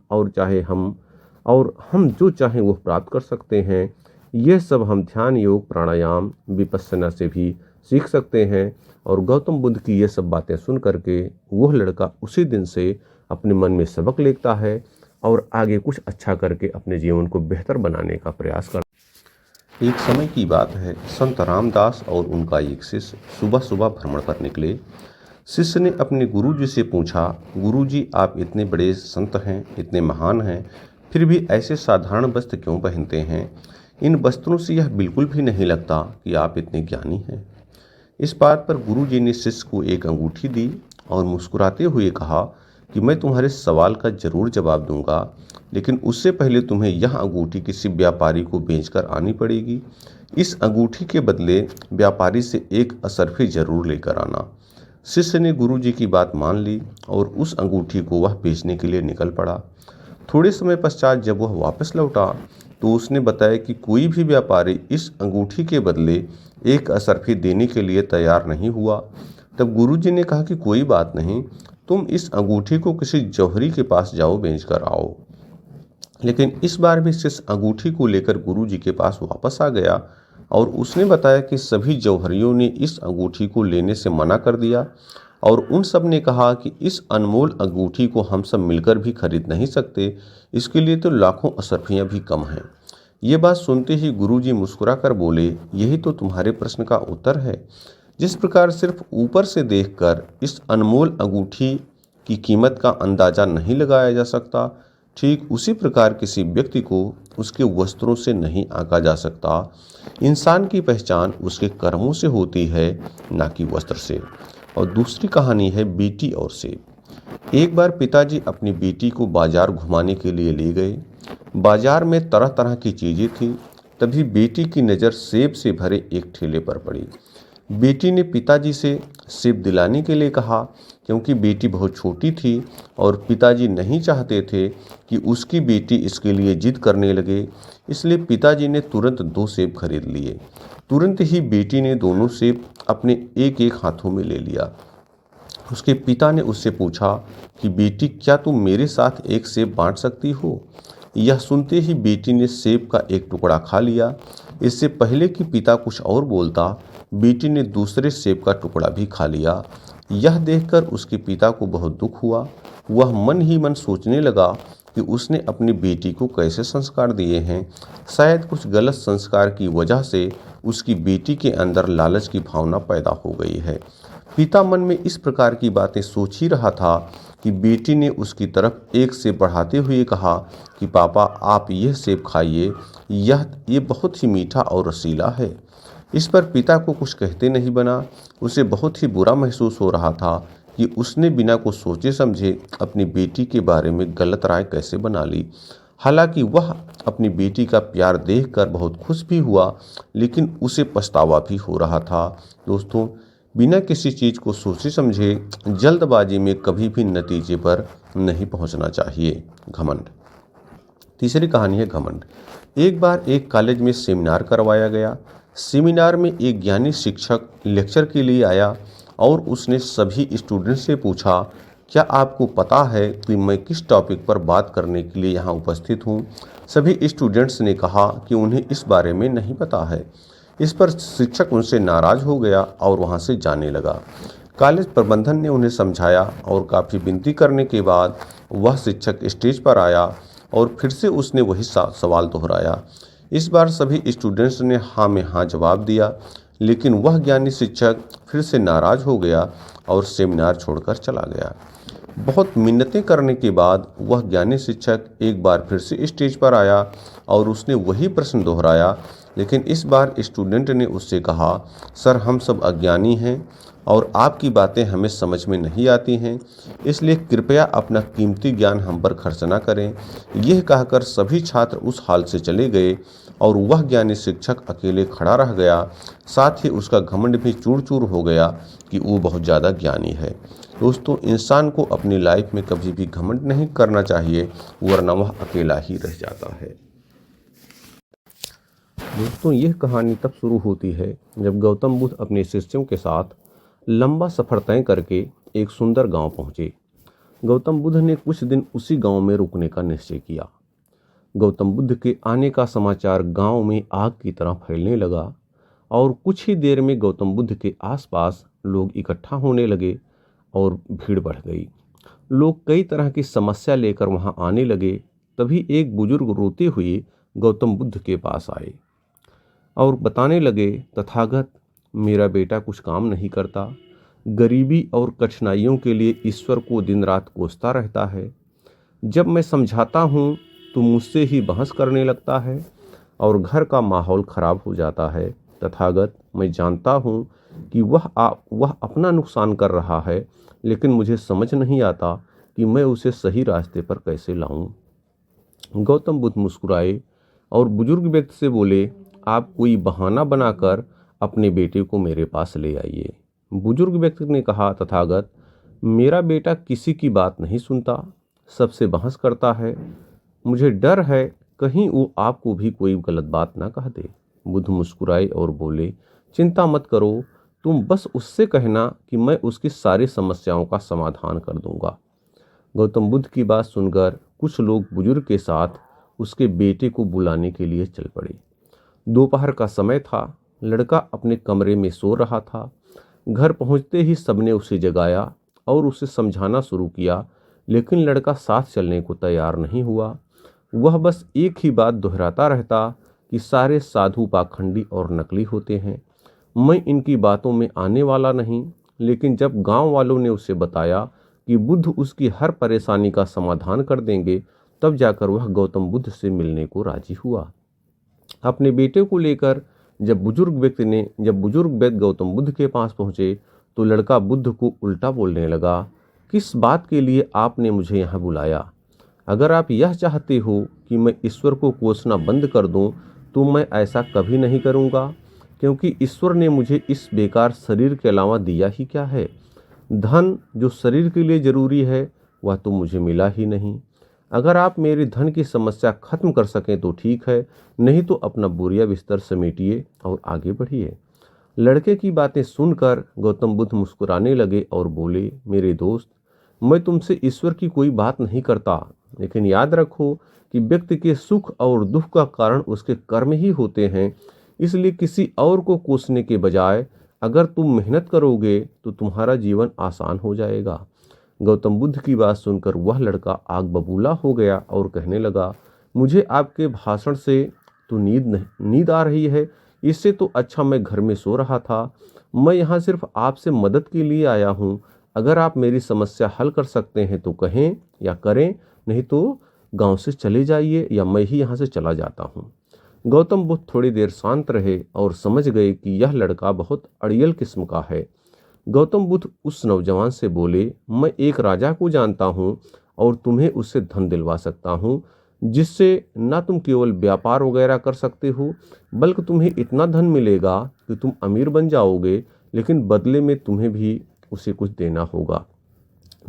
और हम जो चाहें वो प्राप्त कर सकते हैं। ये सब हम ध्यान, योग, प्राणायाम, विपश्यना से भी सीख सकते हैं। और गौतम बुद्ध की ये सब बातें सुन करके वह लड़का उसी दिन से अपने मन में सबक लेता है और आगे कुछ अच्छा करके अपने जीवन को बेहतर बनाने का प्रयास करता है। एक समय की बात है, संत रामदास और उनका एक शिष्य सुबह सुबह भ्रमण पर निकले। शिष्य ने अपने गुरुजी से पूछा, गुरुजी, आप इतने बड़े संत हैं, इतने महान हैं, फिर भी ऐसे साधारण वस्त्र क्यों पहनते हैं? इन वस्त्रों से यह बिल्कुल भी नहीं लगता कि आप इतने ज्ञानी हैं। इस बात पर गुरुजी ने शिष्य को एक अंगूठी दी और मुस्कुराते हुए कहा कि मैं तुम्हारे सवाल का जरूर जवाब दूंगा, लेकिन उससे पहले तुम्हें यह अंगूठी किसी व्यापारी को बेचकर आनी पड़ेगी। इस अंगूठी के बदले व्यापारी से एक असरफी जरूर लेकर आना। शिष्य ने गुरुजी की बात मान ली और उस अंगूठी को वह बेचने के लिए निकल पड़ा। थोड़े समय पश्चात जब वह वापस लौटा तो उसने बताया कि कोई भी व्यापारी इस अंगूठी के बदले एक असरफी देने के लिए तैयार नहीं हुआ। तब गुरुजी ने कहा कि कोई बात नहीं, तुम इस अंगूठी को किसी जौहरी के पास जाओ, बेच कर आओ। लेकिन इस बार भी शिष्य अंगूठी को लेकर गुरुजी के पास वापस आ गया और उसने बताया कि सभी जौहरियों ने इस अंगूठी को लेने से मना कर दिया और उन सब ने कहा कि इस अनमोल अंगूठी को हम सब मिलकर भी खरीद नहीं सकते, इसके लिए तो लाखों असरफियाँ भी कम हैं। ये बात सुनते ही गुरुजी मुस्कुरा कर बोले, यही तो तुम्हारे प्रश्न का उत्तर है। जिस प्रकार सिर्फ ऊपर से देखकर इस अनमोल अंगूठी की कीमत का अंदाजा नहीं लगाया जा सकता, ठीक उसी प्रकार किसी व्यक्ति को उसके वस्त्रों से नहीं आंका जा सकता। इंसान की पहचान उसके कर्मों से होती है, ना कि वस्त्र से। और दूसरी कहानी है बेटी और सेब। एक बार पिताजी अपनी बेटी को बाजार घुमाने के लिए ले गए। बाजार में तरह तरह की चीज़ें थीं। तभी बेटी की नज़र सेब से भरे एक ठेले पर पड़ी। बेटी ने पिताजी से सेब दिलाने के लिए कहा, क्योंकि बेटी बहुत छोटी थी और पिताजी नहीं चाहते थे कि उसकी बेटी इसके लिए जिद करने लगे। इसलिए पिताजी ने तुरंत 2 सेब खरीद लिए। तुरंत ही बेटी ने दोनों सेब अपने एक एक हाथों में ले लिया। उसके पिता ने उससे पूछा कि बेटी, क्या तुम मेरे साथ एक सेब बांट सकती हो? यह सुनते ही बेटी ने सेब का एक टुकड़ा खा लिया। इससे पहले कि पिता कुछ और बोलता, बेटी ने दूसरे सेब का टुकड़ा भी खा लिया। यह देखकर उसके पिता को बहुत दुख हुआ। वह मन ही मन सोचने लगा कि उसने अपनी बेटी को कैसे संस्कार दिए हैं। शायद कुछ गलत संस्कार की वजह से उसकी बेटी के अंदर लालच की भावना पैदा हो गई है। पिता मन में इस प्रकार की बातें सोच ही रहा था कि बेटी ने उसकी तरफ एक सेब बढ़ाते हुए कहा कि पापा, आप यह सेब खाइए, ये बहुत ही मीठा और रसीला है। इस पर पिता को कुछ कहते नहीं बना। उसे बहुत ही बुरा महसूस हो रहा था कि उसने बिना कुछ सोचे समझे अपनी बेटी के बारे में गलत राय कैसे बना ली। हालांकि वह अपनी बेटी का प्यार देखकर बहुत खुश भी हुआ, लेकिन उसे पछतावा भी हो रहा था। दोस्तों, बिना किसी चीज़ को सोचे समझे जल्दबाजी में कभी भी नतीजे पर नहीं पहुंचना चाहिए। घमंड। तीसरी कहानी है घमंड। एक बार एक कॉलेज में सेमिनार करवाया गया। सेमिनार में एक ज्ञानी शिक्षक लेक्चर के लिए आया और उसने सभी स्टूडेंट्स से पूछा, क्या आपको पता है कि मैं किस टॉपिक पर बात करने के लिए यहाँ उपस्थित हूँ? सभी स्टूडेंट्स ने कहा कि उन्हें इस बारे में नहीं पता है। इस पर शिक्षक उनसे नाराज हो गया और वहाँ से जाने लगा। कॉलेज प्रबंधन ने उन्हें समझाया और काफ़ी विनती करने के बाद वह शिक्षक स्टेज पर आया और फिर से उसने वही सवाल दोहराया। इस बार सभी स्टूडेंट्स ने हाँ में हाँ जवाब दिया, लेकिन वह ज्ञानी शिक्षक फिर से नाराज हो गया और सेमिनार छोड़कर चला गया। बहुत मिन्नतें करने के बाद वह ज्ञानी शिक्षक एक बार फिर से स्टेज पर आया और उसने वही प्रश्न दोहराया, लेकिन इस बार स्टूडेंट ने उससे कहा, सर हम सब अज्ञानी हैं और आपकी बातें हमें समझ में नहीं आती हैं, इसलिए कृपया अपना कीमती ज्ञान हम पर खर्च न करें। यह कहकर सभी छात्र उस हाल से चले गए और वह ज्ञानी शिक्षक अकेले खड़ा रह गया। साथ ही उसका घमंड भी चूर चूर हो गया कि वो बहुत ज़्यादा ज्ञानी है। दोस्तों, इंसान को अपनी लाइफ में कभी भी घमंड नहीं करना चाहिए, वरना वह अकेला ही रह जाता है। दोस्तों, यह कहानी तब शुरू होती है जब गौतम बुद्ध अपने शिष्यों के साथ लंबा सफ़र तय करके एक सुंदर गांव पहुंचे। गौतम बुद्ध ने कुछ दिन उसी गांव में रुकने का निश्चय किया। गौतम बुद्ध के आने का समाचार गांव में आग की तरह फैलने लगा और कुछ ही देर में गौतम बुद्ध के आसपास लोग इकट्ठा होने लगे और भीड़ बढ़ गई। लोग कई तरह की समस्या लेकर वहां आने लगे। तभी एक बुजुर्ग रोते हुए गौतम बुद्ध के पास आए और बताने लगे, तथागत, मेरा बेटा कुछ काम नहीं करता, गरीबी और कठिनाइयों के लिए ईश्वर को दिन रात कोसता रहता है। जब मैं समझाता हूँ तो मुझसे ही बहस करने लगता है और घर का माहौल खराब हो जाता है। तथागत, मैं जानता हूँ कि वह अपना नुकसान कर रहा है, लेकिन मुझे समझ नहीं आता कि मैं उसे सही रास्ते पर कैसे लाऊं। गौतम बुद्ध मुस्कुराए और बुजुर्ग व्यक्ति से बोले, आप कोई बहाना बनाकर अपने बेटे को मेरे पास ले आइए। बुजुर्ग व्यक्ति ने कहा, तथागत, मेरा बेटा किसी की बात नहीं सुनता, सबसे बहस करता है। मुझे डर है कहीं वो आपको भी कोई गलत बात ना कह दे। बुद्ध मुस्कुराए और बोले, चिंता मत करो, तुम बस उससे कहना कि मैं उसकी सारी समस्याओं का समाधान कर दूंगा। गौतम बुद्ध की बात सुनकर कुछ लोग बुजुर्ग के साथ उसके बेटे को बुलाने के लिए चल पड़े। दोपहर का समय था। लड़का अपने कमरे में सो रहा था। घर पहुंचते ही सबने उसे जगाया और उसे समझाना शुरू किया, लेकिन लड़का साथ चलने को तैयार नहीं हुआ। वह बस एक ही बात दोहराता रहता कि सारे साधु पाखंडी और नकली होते हैं, मैं इनकी बातों में आने वाला नहीं। लेकिन जब गांव वालों ने उसे बताया कि बुद्ध उसकी हर परेशानी का समाधान कर देंगे, तब जाकर वह गौतम बुद्ध से मिलने को राजी हुआ। अपने बेटे को लेकर जब बुजुर्ग व्यक्ति गौतम बुद्ध के पास पहुंचे तो लड़का बुद्ध को उल्टा बोलने लगा, किस बात के लिए आपने मुझे यहाँ बुलाया? अगर आप यह चाहते हो कि मैं ईश्वर को कोसना बंद कर दूं, तो मैं ऐसा कभी नहीं करूँगा, क्योंकि ईश्वर ने मुझे इस बेकार शरीर के अलावा दिया ही क्या है? धन जो शरीर के लिए जरूरी है वह तो मुझे मिला ही नहीं। अगर आप मेरी धन की समस्या खत्म कर सकें तो ठीक है, नहीं तो अपना बोरिया बिस्तर समेटिए और आगे बढ़िए। लड़के की बातें सुनकर गौतम बुद्ध मुस्कुराने लगे और बोले, मेरे दोस्त, मैं तुमसे ईश्वर की कोई बात नहीं करता, लेकिन याद रखो कि व्यक्ति के सुख और दुख का कारण उसके कर्म ही होते हैं। इसलिए किसी और को कोसने के बजाय अगर तुम मेहनत करोगे तो तुम्हारा जीवन आसान हो जाएगा। गौतम बुद्ध की बात सुनकर वह लड़का आग बबूला हो गया और कहने लगा, मुझे आपके भाषण से तो नींद आ रही है, इससे तो अच्छा मैं घर में सो रहा था। मैं यहाँ सिर्फ आपसे मदद के लिए आया हूँ। अगर आप मेरी समस्या हल कर सकते हैं तो कहें या करें, नहीं तो गांव से चले जाइए या मैं ही यहाँ से चला जाता हूँ। गौतम बुद्ध थोड़ी देर शांत रहे और समझ गए कि यह लड़का बहुत अड़ियल किस्म का है। गौतम बुद्ध उस नौजवान से बोले, मैं एक राजा को जानता हूँ और तुम्हें उससे धन दिलवा सकता हूँ, जिससे ना तुम केवल व्यापार वगैरह कर सकते हो, बल्कि तुम्हें इतना धन मिलेगा कि तुम अमीर बन जाओगे, लेकिन बदले में तुम्हें भी उसे कुछ देना होगा।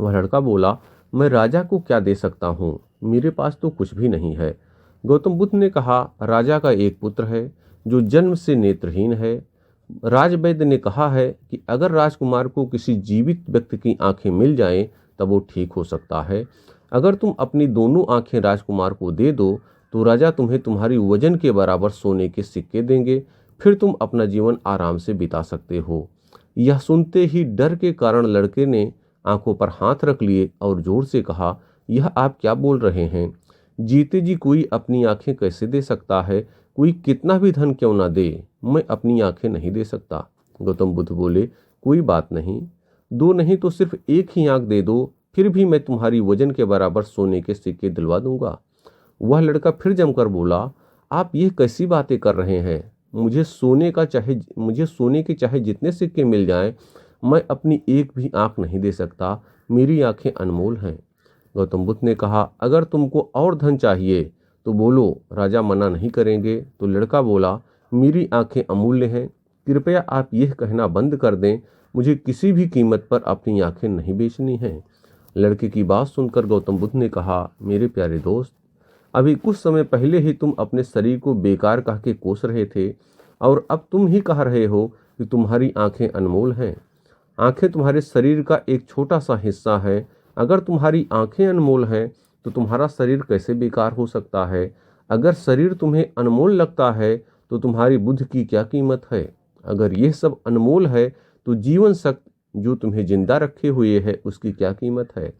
वह लड़का बोला, मैं राजा को क्या दे सकता हूँ, मेरे पास तो कुछ भी नहीं है। गौतम बुद्ध ने कहा, राजा का एक पुत्र है जो जन्म से नेत्रहीन है। राजवैद्य ने कहा है कि अगर राजकुमार को किसी जीवित व्यक्ति की आंखें मिल जाएं तब वो ठीक हो सकता है। अगर तुम अपनी दोनों आंखें राजकुमार को दे दो तो राजा तुम्हें तुम्हारी वजन के बराबर सोने के सिक्के देंगे, फिर तुम अपना जीवन आराम से बिता सकते हो। यह सुनते ही डर के कारण लड़के ने आंखों पर हाथ रख लिए और जोर से कहा, यह आप क्या बोल रहे हैं? जीते जी कोई अपनी आंखें कैसे दे सकता है? कोई कितना भी धन क्यों ना दे, मैं अपनी आंखें नहीं दे सकता। गौतम बुद्ध बोले, कोई बात नहीं, दो नहीं तो सिर्फ एक ही आंख दे दो, फिर भी मैं तुम्हारी वजन के बराबर सोने के सिक्के दिलवा दूंगा। वह लड़का फिर जमकर बोला, आप ये कैसी बातें कर रहे हैं? मुझे सोने के चाहे जितने सिक्के मिल जाएं, मैं अपनी एक भी आंख नहीं दे सकता। मेरी आंखें अनमोल हैं। गौतम बुद्ध ने कहा, अगर तुमको और धन चाहिए तो बोलो, राजा मना नहीं करेंगे। तो लड़का बोला, मेरी आंखें अमूल्य हैं, कृपया आप यह कहना बंद कर दें, मुझे किसी भी कीमत पर अपनी आंखें नहीं बेचनी हैं। लड़के की बात सुनकर गौतम बुद्ध ने कहा, मेरे प्यारे दोस्त, अभी कुछ समय पहले ही तुम अपने शरीर को बेकार कह के कोस रहे थे और अब तुम ही कह रहे हो कि तुम्हारी आंखें अनमोल हैं। आंखें तुम्हारे शरीर का एक छोटा सा हिस्सा है। अगर तुम्हारी आंखें अनमोल हैं तो तुम्हारा शरीर कैसे बेकार हो सकता है? अगर शरीर तुम्हें अनमोल लगता है तो तुम्हारी बुद्ध की क्या कीमत है? अगर यह सब अनमोल है तो जीवन शक्ति जो तुम्हें जिंदा रखे हुए है उसकी क्या कीमत है?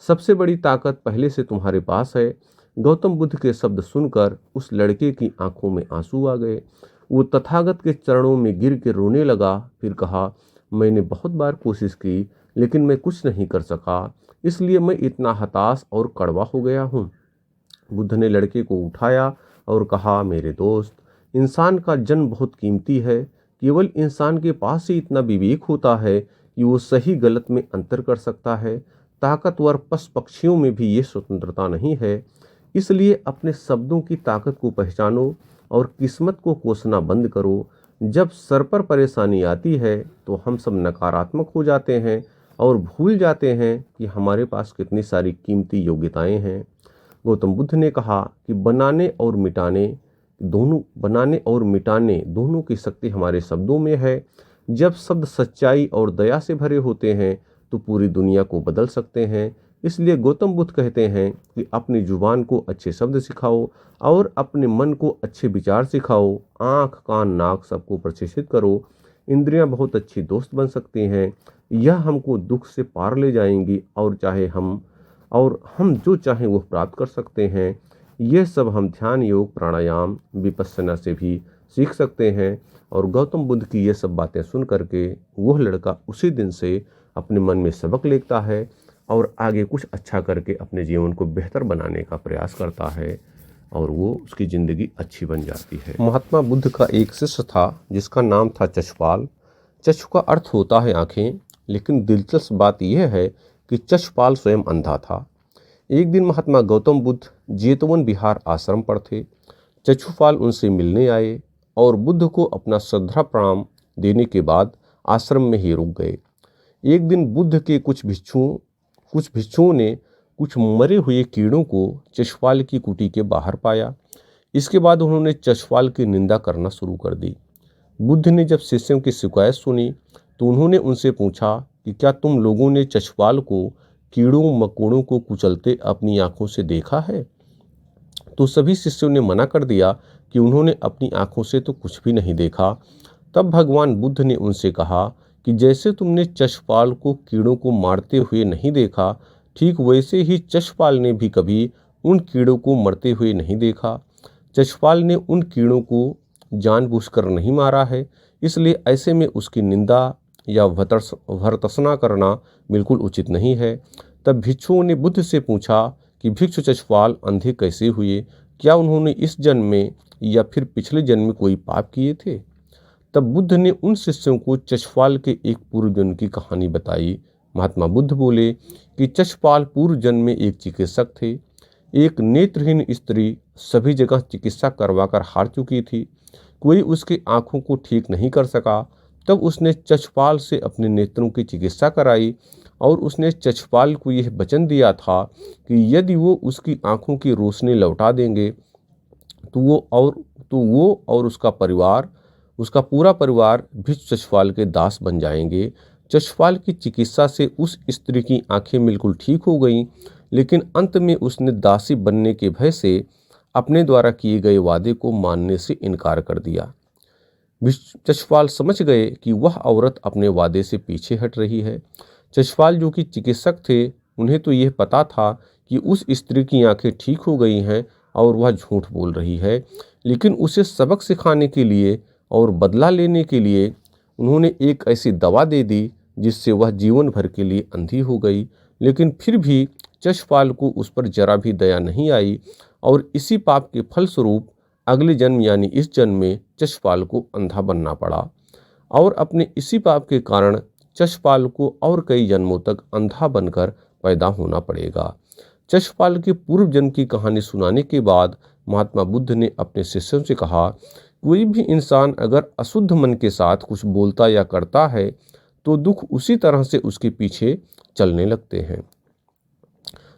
सबसे बड़ी ताकत पहले से तुम्हारे पास है। गौतम बुद्ध के शब्द सुनकर उस लड़के की आंखों में आंसू आ गए। वो तथागत के चरणों में गिर के रोने लगा। फिर कहा, मैंने बहुत बार कोशिश की लेकिन मैं कुछ नहीं कर सका, इसलिए मैं इतना हताश और कड़वा हो गया हूँ। बुद्ध ने लड़के को उठाया और कहा, मेरे दोस्त, इंसान का जन्म बहुत कीमती है। केवल इंसान के पास ही इतना विवेक होता है कि वो सही गलत में अंतर कर सकता है। ताकतवर पशु पक्षियों में भी ये स्वतंत्रता नहीं है। इसलिए अपने शब्दों की ताकत को पहचानो और किस्मत को कोसना बंद करो। जब सर पर परेशानी आती है तो हम सब नकारात्मक हो जाते हैं और भूल जाते हैं कि हमारे पास कितनी सारी कीमती योग्यताएं हैं। गौतम बुद्ध ने कहा कि बनाने और मिटाने दोनों की शक्ति हमारे शब्दों में है। जब शब्द सच्चाई और दया से भरे होते हैं तो पूरी दुनिया को बदल सकते हैं। इसलिए गौतम बुद्ध कहते हैं कि अपनी जुबान को अच्छे शब्द सिखाओ और अपने मन को अच्छे विचार सिखाओ। आँख कान नाक सबको प्रशिक्षित करो। इंद्रियां बहुत अच्छी दोस्त बन सकती हैं। यह हमको दुख से पार ले जाएंगी और हम जो चाहें वो प्राप्त कर सकते हैं। यह सब हम ध्यान, योग, प्राणायाम, विपश्यना से भी सीख सकते हैं। और गौतम बुद्ध की ये सब बातें सुन करके वह लड़का उसी दिन से अपने मन में सबक लेता है और आगे कुछ अच्छा करके अपने जीवन को बेहतर बनाने का प्रयास करता है और वो उसकी ज़िंदगी अच्छी बन जाती है। महात्मा बुद्ध का एक शिष्य था जिसका नाम था चशपाल। चक्षु का अर्थ होता है आँखें, लेकिन दिलचस्प बात यह है कि चशपाल स्वयं अंधा था। एक दिन महात्मा गौतम बुद्ध जेतवन विहार आश्रम पर थे। चक्षुपाल उनसे मिलने आए और बुद्ध को अपना श्रद्धा प्रणाम देने के बाद आश्रम में ही रुक गए। एक दिन बुद्ध के कुछ भिक्षुओं ने कुछ मरे हुए कीड़ों को चशपाल की कुटी के बाहर पाया। इसके बाद उन्होंने चशपाल की निंदा करना शुरू कर दी। बुद्ध ने जब शिष्यों की शिकायत सुनी तो उन्होंने उनसे पूछा कि क्या तुम लोगों ने चशपाल को कीड़ों मकोड़ों को कुचलते अपनी आंखों से देखा है? तो सभी शिष्यों ने मना कर दिया कि उन्होंने अपनी आंखों से तो कुछ भी नहीं देखा। तब भगवान बुद्ध ने उनसे कहा कि जैसे तुमने चशपाल को कीड़ों को मारते हुए नहीं देखा, ठीक वैसे ही चशपाल ने भी कभी उन कीड़ों को मरते हुए नहीं देखा। चशपाल ने उन कीड़ों को जानबूझकर नहीं मारा है, इसलिए ऐसे में उसकी निंदा या भर्त्सना करना बिल्कुल उचित नहीं है। तब भिक्षुओं ने बुद्ध से पूछा कि भिक्षु चशपाल अंधे कैसे हुए? क्या उन्होंने इस जन्म में या फिर पिछले जन्म में कोई पाप किए थे? तब बुद्ध ने उन शिष्यों को चशपाल के एक पूर्व जन्म की कहानी बताई। महात्मा बुद्ध बोले कि चशपाल पूर्व जन्म में एक चिकित्सक थे। एक नेत्रहीन स्त्री सभी जगह चिकित्सा करवाकर हार चुकी थी। कोई उसकी आंखों को ठीक नहीं कर सका। तब उसने चशपाल से अपने नेत्रों की चिकित्सा कराई और उसने चशपाल को यह वचन दिया था कि यदि वो उसकी आंखों की रोशनी लौटा देंगे तो वो और उसका पूरा परिवार भिक्षु चशपाल के दास बन जाएंगे। चशपाल की चिकित्सा से उस स्त्री की आंखें बिल्कुल ठीक हो गईं, लेकिन अंत में उसने दासी बनने के भय से अपने द्वारा किए गए वादे को मानने से इनकार कर दिया। चशपाल समझ गए कि वह औरत अपने वादे से पीछे हट रही है। चशपाल जो कि चिकित्सक थे, उन्हें तो यह पता था कि उस स्त्री की आंखें ठीक हो गई हैं और वह झूठ बोल रही है, लेकिन उसे सबक सिखाने के लिए और बदला लेने के लिए उन्होंने एक ऐसी दवा दे दी जिससे वह जीवन भर के लिए अंधी हो गई। लेकिन फिर भी चशपाल को उस पर जरा भी दया नहीं आई और इसी पाप के फलस्वरूप अगले जन्म यानी इस जन्म में चशपाल को अंधा बनना पड़ा और अपने इसी पाप के कारण चशपाल को और कई जन्मों तक अंधा बनकर पैदा होना पड़ेगा। चशपाल के पूर्व जन्म की कहानी सुनाने के बाद महात्मा बुद्ध ने अपने शिष्यों से कहा, कोई भी इंसान अगर अशुद्ध मन के साथ कुछ बोलता या करता है तो दुख उसी तरह से उसके पीछे चलने लगते हैं।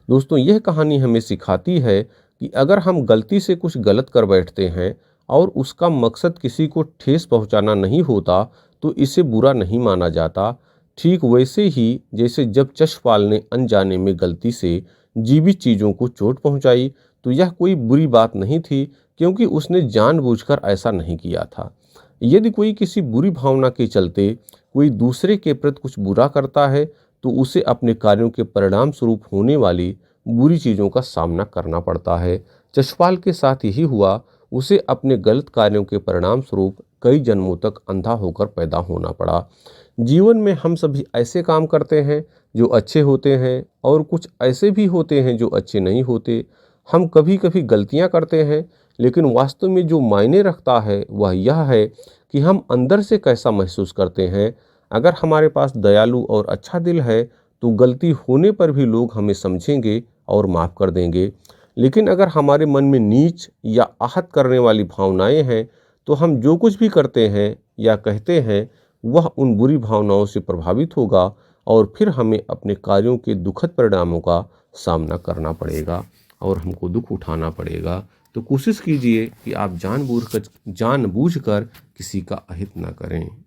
दोस्तों, यह कहानी हमें सिखाती है कि अगर हम गलती से कुछ गलत कर बैठते हैं और उसका मकसद किसी को ठेस पहुंचाना नहीं होता तो इसे बुरा नहीं माना जाता। ठीक वैसे ही जैसे जब चशपाल ने अनजाने में गलती से जीवित चीज़ों को चोट पहुंचाई तो यह कोई बुरी बात नहीं थी, क्योंकि उसने जानबूझकर ऐसा नहीं किया था। यदि कोई किसी बुरी भावना के चलते कोई दूसरे के प्रति कुछ बुरा करता है तो उसे अपने कार्यों के परिणाम स्वरूप होने वाली बुरी चीज़ों का सामना करना पड़ता है। चशपाल के साथ यही हुआ, उसे अपने गलत कार्यों के परिणाम स्वरूप कई जन्मों तक अंधा होकर पैदा होना पड़ा। जीवन में हम सभी ऐसे काम करते हैं जो अच्छे होते हैं और कुछ ऐसे भी होते हैं जो अच्छे नहीं होते। हम कभी कभी गलतियां करते हैं, लेकिन वास्तव में जो मायने रखता है वह यह है कि हम अंदर से कैसा महसूस करते हैं। अगर हमारे पास दयालु और अच्छा दिल है तो गलती होने पर भी लोग हमें समझेंगे और माफ़ कर देंगे। लेकिन अगर हमारे मन में नीच या आहत करने वाली भावनाएं हैं तो हम जो कुछ भी करते हैं या कहते हैं वह उन बुरी भावनाओं से प्रभावित होगा और फिर हमें अपने कार्यों के दुखद परिणामों का सामना करना पड़ेगा और हमको दुख उठाना पड़ेगा। तो कोशिश कीजिए कि आप जानबूझकर किसी का अहित न करें।